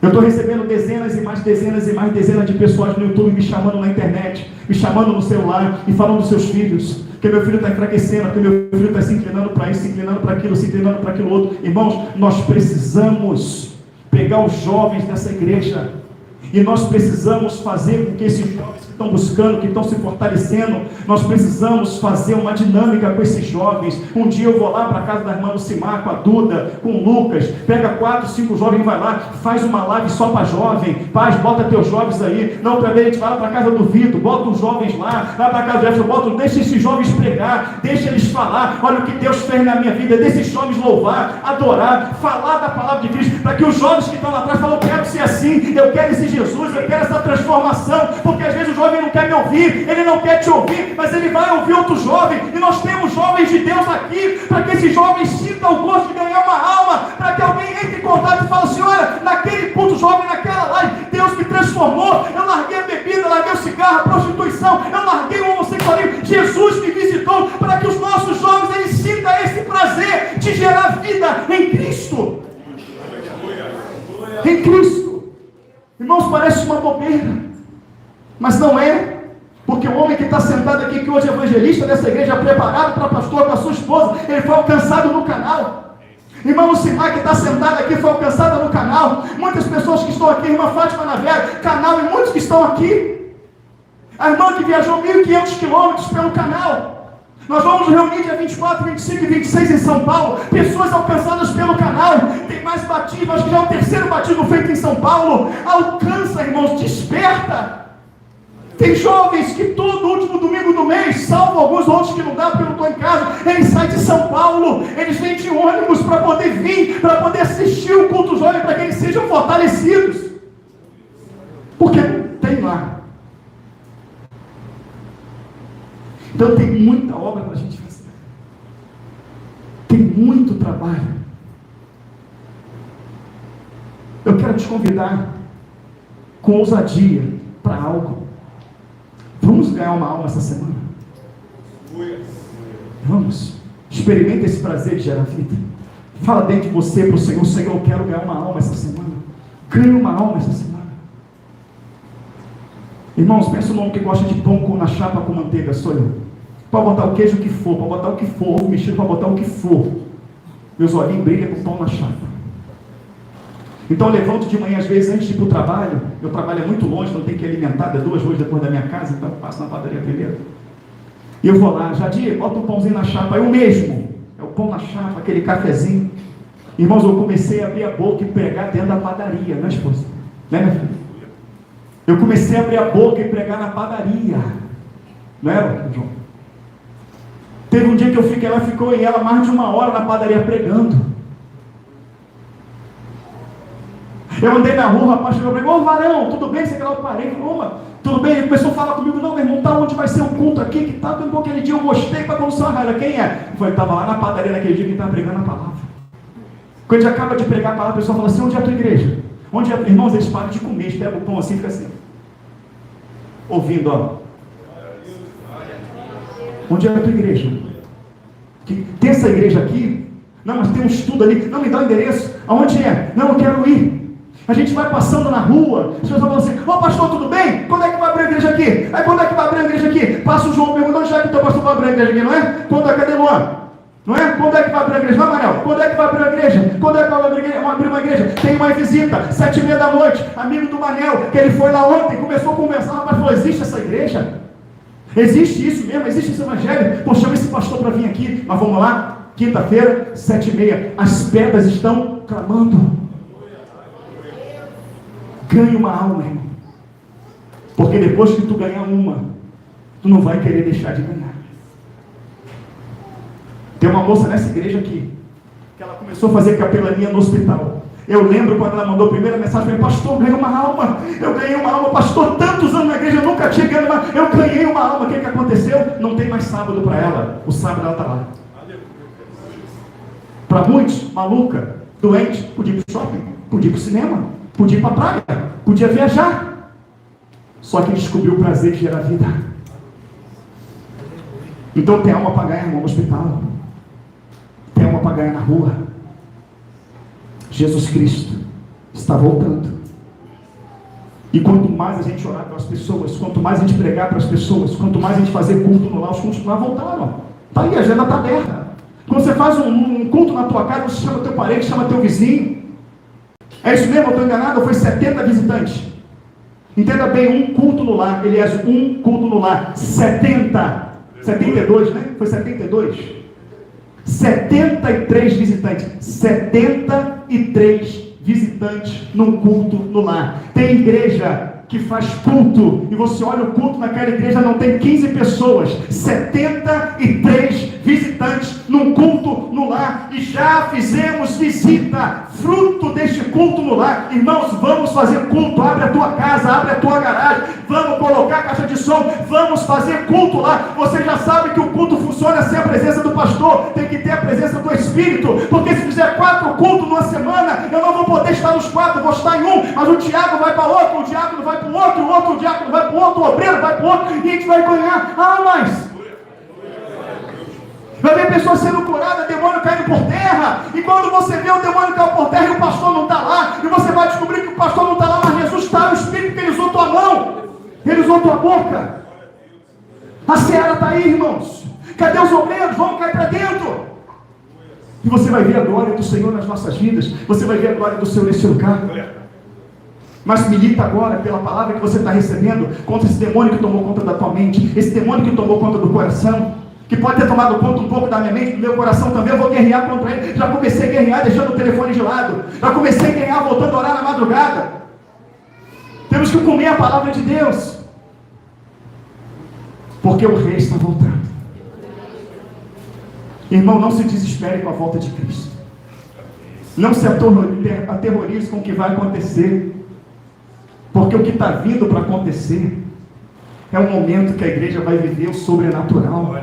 Eu estou recebendo dezenas e mais dezenas e mais dezenas de pessoas no YouTube me chamando na internet, me chamando no celular e falando dos seus filhos. Que meu filho está enfraquecendo, que meu filho está se inclinando para isso, se inclinando para aquilo, se inclinando para aquilo outro. Irmãos, nós precisamos pegar os jovens dessa igreja e nós precisamos fazer com que esses jovens que estão buscando, que estão se fortalecendo, nós precisamos fazer uma dinâmica com esses jovens. Um dia eu vou lá para a casa da irmã Lucimar, com a Duda, com o Lucas, pega 4, 5 jovens, vai lá, faz uma live só para jovem. Paz, bota teus jovens aí. Não, também a gente vai lá para a casa do Vitor, bota os jovens lá, vai para a casa do Jefferson, deixa esses jovens pregar, deixa eles falar, olha o que Deus fez na minha vida, deixa esses jovens louvar, adorar, falar da palavra de Cristo, para que os jovens que estão lá atrás falam, eu quero ser assim, eu quero esse Jesus, eu quero essa transformação, porque às vezes o jovem não quer me ouvir, ele não quer te ouvir, mas ele vai ouvir outro jovem, e nós temos jovens de Deus aqui, para que esses jovens sintam o gosto de ganhar uma alma, para que alguém entre em contato e fale assim, olha, naquele culto jovem, naquela live, Deus me transformou, eu larguei a bebida, larguei o cigarro, a prostituição, eu larguei o homossexualismo, Jesus me visitou, para que os nossos jovens, eles sintam esse prazer de gerar vida em Cristo. Em Cristo. Irmãos, parece uma bobeira, mas não é, porque o homem que está sentado aqui, que hoje é evangelista dessa igreja, preparado para pastor com a sua esposa, ele foi alcançado no canal. Irmã Lucimar, que está sentada aqui, foi alcançada no canal. Muitas pessoas que estão aqui, irmã Fátima Navega, canal, e muitos que estão aqui. A irmã que viajou 1.500 quilômetros pelo canal. Nós vamos reunir dia 24, 25 e 26 em São Paulo, pessoas alcançadas pelo canal. Tem mais batismo, acho que já é o 3º batismo feito em São Paulo. Alcança, irmãos, desperta. Tem jovens que todo último domingo do mês, salvo alguns outros que não dá porque eu não estou em casa, eles saem de São Paulo, eles vêm de ônibus para poder vir, para poder assistir o culto jovem, para que eles sejam fortalecidos. Porque tem lá. Então tem muita obra para a gente fazer. Tem muito trabalho. Eu quero te convidar com ousadia para algo. Vamos ganhar uma alma essa semana? Vamos. Experimenta esse prazer de gerar vida. Fala dentro de você para o Senhor, Senhor, eu quero ganhar uma alma essa semana. Ganhe uma alma essa semana. Irmãos, pensa no homem que gosta de pão na chapa com manteiga, sou eu. Pode botar o queijo que for, pode botar o que for, ovo mexido, pode botar o que for. Meus olhinhos brilham com pão na chapa. Então eu levanto de manhã, às vezes, antes de ir para o trabalho. Meu trabalho é muito longe, não tenho que alimentar, é 2 ruas depois da minha casa, então eu passo na padaria primeiro. E eu vou lá, Jadir, bota um pãozinho na chapa, eu mesmo. É o pão na chapa, aquele cafezinho. Irmãos, eu comecei a abrir a boca e pregar dentro da padaria, né, esposa? Né, minha filha? Eu comecei a abrir a boca e pregar na padaria. Não é, João? Teve um dia que eu fiquei lá, ficou e ela mais de 1 hora na padaria pregando. Eu andei na rua, o rapaz chegou para mim, ô varão, tudo bem? Você quer lá, eu parei, falou, tudo bem? Ele começou a falar comigo, não, meu irmão, tá onde vai ser o culto aqui, que tá, então aquele dia eu gostei para começar a raiva, quem é? Eu falei, estava lá na padaria naquele dia que estava pregando a palavra. Quando a gente acaba de pregar a palavra, a pessoa fala assim, onde é a tua igreja? Onde é? Irmãos, eles param de comer, eles pegam o pão assim e ficam assim. ouvindo, ó. Onde é a tua igreja? Tem essa igreja aqui? Não, mas tem um estudo ali. Não, me dá o endereço. Aonde é? Não, eu quero ir. A gente vai passando na rua, as pessoas falam assim: ô pastor, tudo bem? Quando é que vai abrir a igreja aqui? Aí quando é que vai abrir a igreja aqui? Passa o João perguntando: onde é que o teu pastor vai abrir a igreja aqui, não é? Quando é? Cadê Luan? Não é? Quando é que vai abrir a igreja? Vai, Manel. Quando é que vai abrir a igreja? Quando é que vai abrir uma igreja? Tem uma visita, 7h30 da noite, amigo do Manel, que ele foi lá ontem, começou a conversar, mas falou: existe essa igreja? Existe isso mesmo? Existe esse evangelho? Pô, chama esse pastor para vir aqui. Mas vamos lá, quinta-feira, 7h30, as pedras estão clamando. Ganhe uma alma, irmão. Porque depois que tu ganhar uma, tu não vai querer deixar de ganhar. Tem uma moça nessa igreja aqui, que ela começou a fazer capelania no hospital. Eu lembro quando ela mandou a primeira mensagem para mim: pastor, eu ganhei uma alma. Eu ganhei uma alma, pastor, tantos anos na igreja, eu nunca tinha ganhado uma. Eu ganhei uma alma. O que aconteceu? Não tem mais sábado para ela. O sábado ela está lá. Para muitos, maluca, doente, podia ir para o shopping, podia ir para o cinema, podia ir para a praia, podia viajar. Só que descobriu o prazer de gerar vida. Então tem alma para ganhar, irmão, no hospital. Tem alma para ganhar na rua. Jesus Cristo está voltando. E quanto mais a gente orar para as pessoas, quanto mais a gente pregar para as pessoas, quanto mais a gente fazer culto no lar, os cultos lá voltaram. Está aí, a agenda está aberta. Quando você faz um culto na tua casa, você chama teu parente, chama teu vizinho. É isso mesmo? Eu estou enganado? Foi 70 visitantes. Entenda bem, um culto no lar. Aliás, um culto no lar. 72, né? Foi 72. 73 visitantes. 73 visitantes num culto no lar. Tem igreja que faz culto, e você olha o culto naquela igreja, não tem 15 pessoas, 73 visitantes num culto no lar, e já fizemos visita, fruto deste culto no lar. Irmãos, vamos fazer culto. Abre a tua casa, abre a tua garagem, vamos colocar a caixa de som, vamos fazer culto lá. Você já sabe que o culto funciona sem a presença do pastor, tem que ter a presença do Espírito, porque se fizer 4 cultos numa semana, eu não vou poder estar nos 4, vou estar em um, mas o Tiago vai para outro, o diácono vai para o outro diácono vai para o outro, o obreiro vai para o outro, e a gente vai ganhar almas. Vai ver pessoas sendo curadas, demônio caindo por terra, e quando você vê o demônio cair por terra e o pastor não está lá, e você vai descobrir que o pastor não está lá, mas Jesus está, o Espírito que ele usou tua mão, ele usou tua boca. A seara está aí, irmãos. Cadê os obreiros? Vamos cair para dentro. E você vai ver a glória do Senhor nas nossas vidas, você vai ver a glória do Senhor nesse lugar. Mas milita agora pela palavra que você está recebendo contra esse demônio que tomou conta da tua mente, esse demônio que tomou conta do coração, que pode ter tomado conta um pouco da minha mente, do meu coração também. Eu vou guerrear contra ele. Já comecei a guerrear deixando o telefone de lado, já comecei a guerrear voltando a orar na madrugada. Temos que comer a palavra de Deus, porque o rei está voltando. Irmão, não se desespere com a volta de Cristo, não se aterrorize com o que vai acontecer, porque o que está vindo para acontecer é um momento que a igreja vai viver o sobrenatural.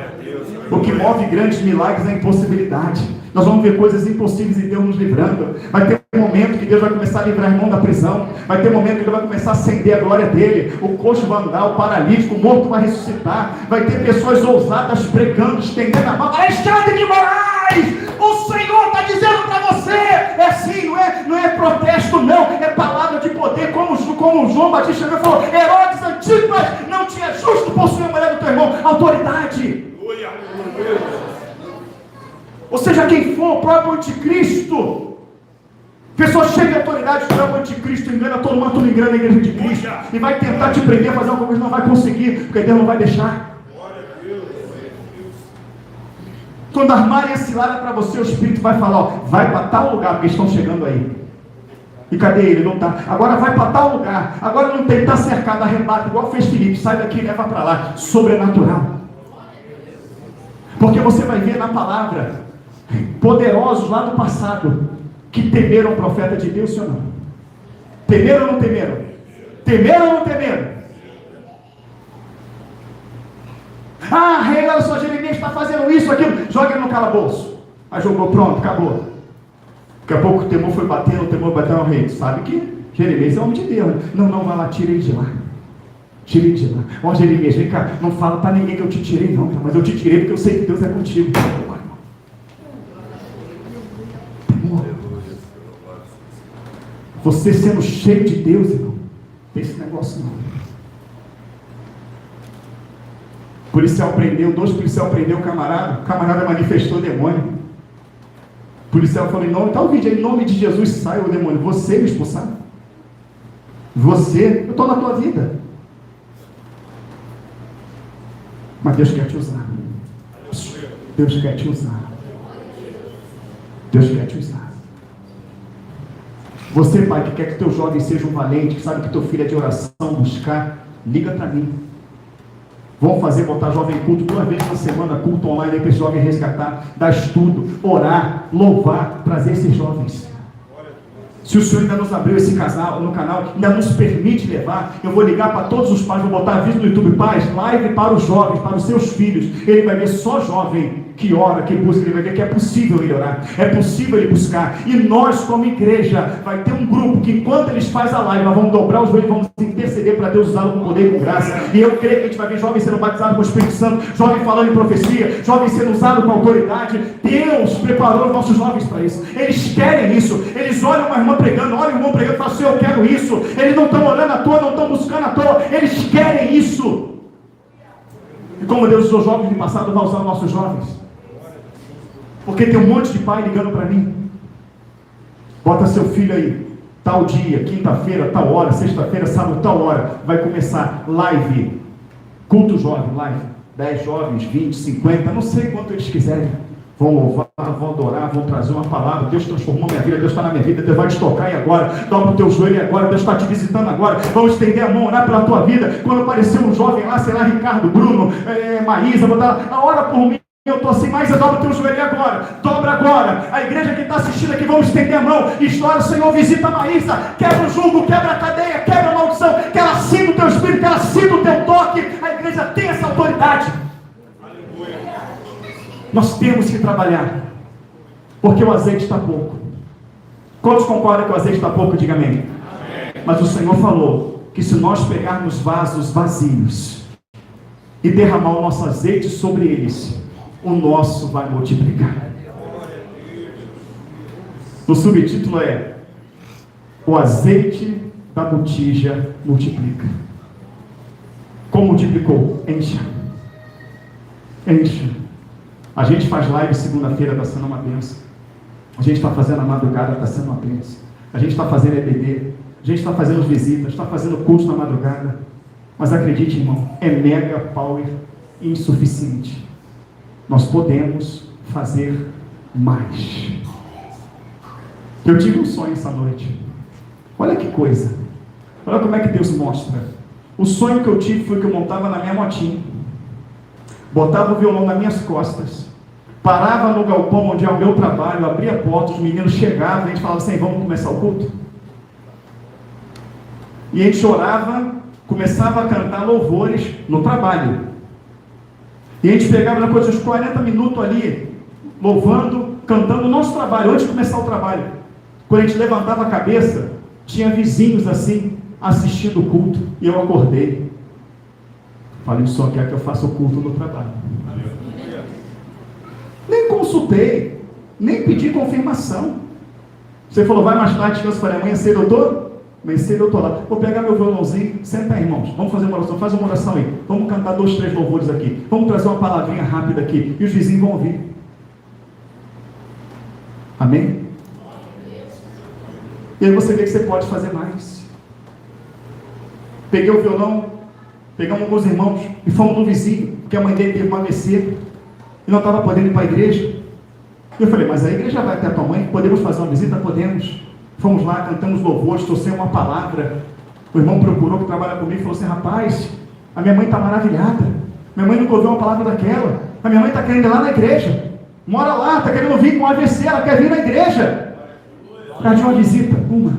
O que move grandes milagres é a impossibilidade. Nós vamos ver coisas impossíveis e Deus nos livrando. Vai ter um momento que Deus vai começar a livrar irmão da prisão. Vai ter um momento que Ele vai começar a acender a glória dele. O coxo vai andar, o paralítico, o morto vai ressuscitar. Vai ter pessoas ousadas pregando, estendendo a mão. Alexandre de Moraes, o Senhor está dizendo para você. É assim, não é protesto não, é palavra de poder, como João Batista falou: Herodes Antipas não tinha justo possuir a mulher do teu irmão. Autoridade. Ou seja, quem for o próprio anticristo, pessoa cheia de autoridade, o próprio anticristo engana todo mundo, tu engana a igreja de Cristo, e vai tentar te prender, fazer alguma coisa, não vai conseguir, porque Deus não vai deixar. Quando armarem a cilada para você, o Espírito vai falar: ó, vai para tal lugar, porque estão chegando aí. E cadê ele? Não está. Agora vai para tal lugar, agora não tem, está cercado, arrebata, igual fez Filipe, sai daqui e leva para lá. Sobrenatural. Porque você vai ver na palavra poderosos lá do passado que temeram o profeta de Deus, sim ou não? Temeram ou não temeram? Temeram ou não temeram? Ah, rei, olha só, Jeremias está fazendo isso, aquilo. Joga ele no calabouço. Aí jogou, pronto, acabou. Daqui a pouco o temor foi batendo, o temor bateu ao rei. Sabe que Jeremias é homem de Deus. Não, vai lá, tira ele de lá. Tirei de lá. Ó, Jeremias, vem cá, não fala para ninguém que eu te tirei não, mas eu te tirei porque eu sei que Deus é contigo. Você sendo cheio de Deus, irmão, não tem esse negócio não. O policial prendeu, 2 policiais prendeu o camarada manifestou o demônio. O policial falou, em nome, tá o vídeo aí, em nome de Jesus, sai o demônio. Você me expulsar? Você, eu estou na tua vida. Mas Deus quer te usar. Deus quer te usar. Deus quer te usar. Você, pai, que quer que teu jovem seja um valente, que sabe que teu filho é de oração, buscar, liga para mim. Vamos fazer, botar jovem culto 2 vezes na semana, culto online aí para esse jovem resgatar, dar estudo, orar, louvar, trazer esses jovens. Se o Senhor ainda nos abriu esse canal, ainda nos permite levar, eu vou ligar para todos os pais, vou botar aviso no YouTube, pais, live para os jovens, para os seus filhos. Ele vai ver só jovem que ora, que busca, ele vai ver que é possível ele orar, é possível ele buscar. E nós, como igreja, vai ter um grupo que enquanto eles fazem a live, nós vamos dobrar os joelhos, vamos interceder para Deus usá-lo com poder e com graça. E eu creio que a gente vai ver jovens sendo batizados com o Espírito Santo, jovem falando em profecia, jovem sendo usado com autoridade. Deus preparou os nossos jovens para isso. Eles querem isso. Eles olham uma irmã pregando, olham o irmão pregando e falam assim, eu quero isso. Eles não estão orando à toa, não estão buscando à toa. Eles querem isso. E como Deus usou jovens de passado, vai usar os nossos jovens. Porque tem um monte de pai ligando para mim. Bota seu filho aí, tal dia, quinta-feira, tal hora, sexta-feira, sábado, tal hora, vai começar live, culto jovem, live, 10 jovens, 20, 50, não sei quanto eles quiserem, vão louvar, vão adorar, vão trazer uma palavra. Deus transformou minha vida, Deus está na minha vida, Deus vai te tocar e agora, dobra o teu joelho e agora, Deus está te visitando agora, vamos estender a mão, orar pela tua vida. Quando apareceu um jovem lá, sei lá, Ricardo, Bruno, Maísa, botar a hora por mim. Eu estou assim, mas dobra o teu joelho agora, dobra agora. A igreja que está assistindo aqui, vamos estender a mão. Estoura, Senhor, visita a Maísa, quebra o jugo, quebra a cadeia, quebra a maldição, que ela sinta o teu espírito, que ela sinta o teu toque. A igreja tem essa autoridade. Aleluia. Nós temos que trabalhar, porque o azeite está pouco. Quantos concordam que o azeite está pouco? Diga amém. Amém. Mas o Senhor falou que se nós pegarmos vasos vazios e derramar o nosso azeite sobre eles, o nosso vai multiplicar. O subtítulo é: o azeite da botija multiplica. Como multiplicou? Encha. Encha. A gente faz live segunda-feira, está sendo uma bênção. A gente está fazendo a madrugada, está sendo uma bênção. A gente está fazendo EBD, a gente está fazendo visitas, está fazendo culto na madrugada. Mas acredite, irmão, é mega power insuficiente. Nós podemos fazer mais. Eu tive um sonho essa noite. Olha que coisa. Olha como é que Deus mostra. O sonho que eu tive foi que eu montava na minha motinha, botava o violão nas minhas costas, parava no galpão onde é o meu trabalho, abria a porta, os meninos chegavam, a gente falava assim, vamos começar o culto? E a gente chorava, começava a cantar louvores no trabalho. E a gente pegava depois uns 40 minutos ali, louvando, cantando o nosso trabalho, antes de começar o trabalho. Quando a gente levantava a cabeça, tinha vizinhos assim, assistindo o culto, e eu acordei. Falei, só quer que eu faça o culto no trabalho. Nem consultei, nem pedi confirmação. Você falou, vai mais tarde, eu falei, amanhã cedo eu estou? Amanhã cedo eu estou lá. Vou pegar meu violãozinho, senta aí, irmãos, vamos fazer uma oração, faz uma oração aí. Vamos cantar 2, 3 louvores aqui. Vamos trazer uma palavrinha rápida aqui. E os vizinhos vão ouvir. Amém? E aí você vê que você pode fazer mais. Peguei o violão, pegamos alguns irmãos e fomos no vizinho, porque a mãe dele teve uma AVC e não estava podendo ir para a igreja. E eu falei, mas a igreja vai até a tua mãe? Podemos fazer uma visita? Podemos. Fomos lá, cantamos louvores, trouxemos uma palavra. O irmão procurou, que trabalha comigo, e falou assim, rapaz, a minha mãe está maravilhada. Minha mãe nunca ouviu uma palavra daquela. A minha mãe está querendo ir lá na igreja. Mora lá, está querendo vir com AVC, ela quer vir na igreja. Cadê uma visita? Uma.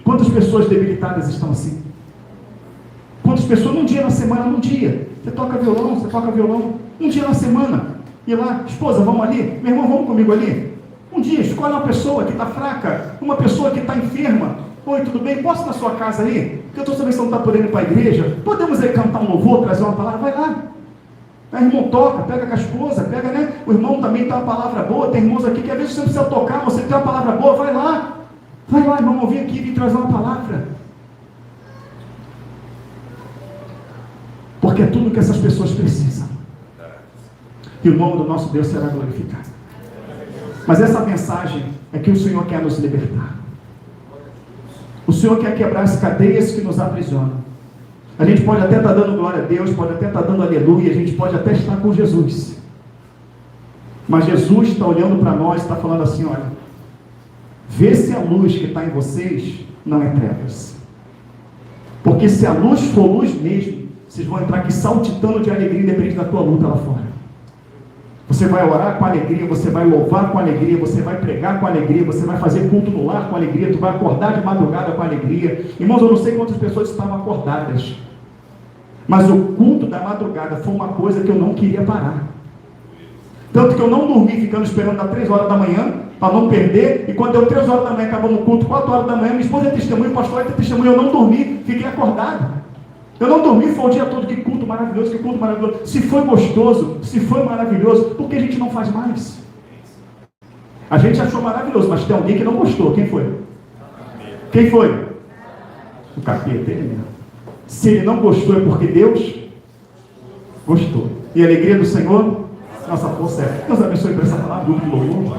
Quantas pessoas debilitadas estão assim? Quantas pessoas, num dia na semana, num dia. Você toca violão, um dia na semana. E lá, esposa, vamos ali? Meu irmão, vamos comigo ali? Um dia, escolhe uma pessoa que está fraca, uma pessoa que está enferma, Oi, tudo bem? Posso ir na sua casa aí? Porque eu estou sabendo que você não está podendo ir para a igreja. Podemos aí cantar um louvor, trazer uma palavra? Vai lá. Aí, irmão, toca, pega com a esposa, pega, né? O irmão também tem uma palavra boa. Tem irmãos aqui que às vezes você precisa tocar, você tem uma palavra boa, vai lá. Vai lá, irmão, vem aqui e vem trazer uma palavra. Porque é tudo que essas pessoas precisam. E o nome do nosso Deus será glorificado. Mas essa mensagem é que o Senhor quer nos libertar. O Senhor quer quebrar as cadeias que nos aprisionam. A gente pode até estar dando glória a Deus, pode até estar dando aleluia, a gente pode até estar com Jesus. Mas Jesus está olhando para nós e está falando assim, olha, vê se a luz que está em vocês não é trevas. Porque se a luz for luz mesmo, vocês vão entrar aqui saltitando de alegria, independente da tua luta lá fora. Você vai orar com alegria, você vai louvar com alegria, você vai pregar com alegria, você vai fazer culto no lar com alegria, tu vai acordar de madrugada com alegria. Irmãos, eu não sei quantas pessoas estavam acordadas, mas o culto da madrugada foi uma coisa que eu não queria parar. Tanto que eu não dormi ficando esperando às 3 horas da manhã, para não perder, e quando deu 3 horas da manhã, acabou o culto, 4 horas da manhã, minha esposa é testemunha, o pastor é testemunha, eu não dormi, fiquei acordado. Eu não dormi, foi o dia todo, que culto maravilhoso, que culto maravilhoso. Se foi gostoso, se foi maravilhoso, por que a gente não faz mais? A gente achou maravilhoso, mas tem alguém que não gostou. Quem foi? Quem foi? O capeta, ele mesmo. Se ele não gostou, é porque Deus gostou. E a alegria do Senhor, nossa força é. Deus abençoe por essa palavra, grupo de louvor.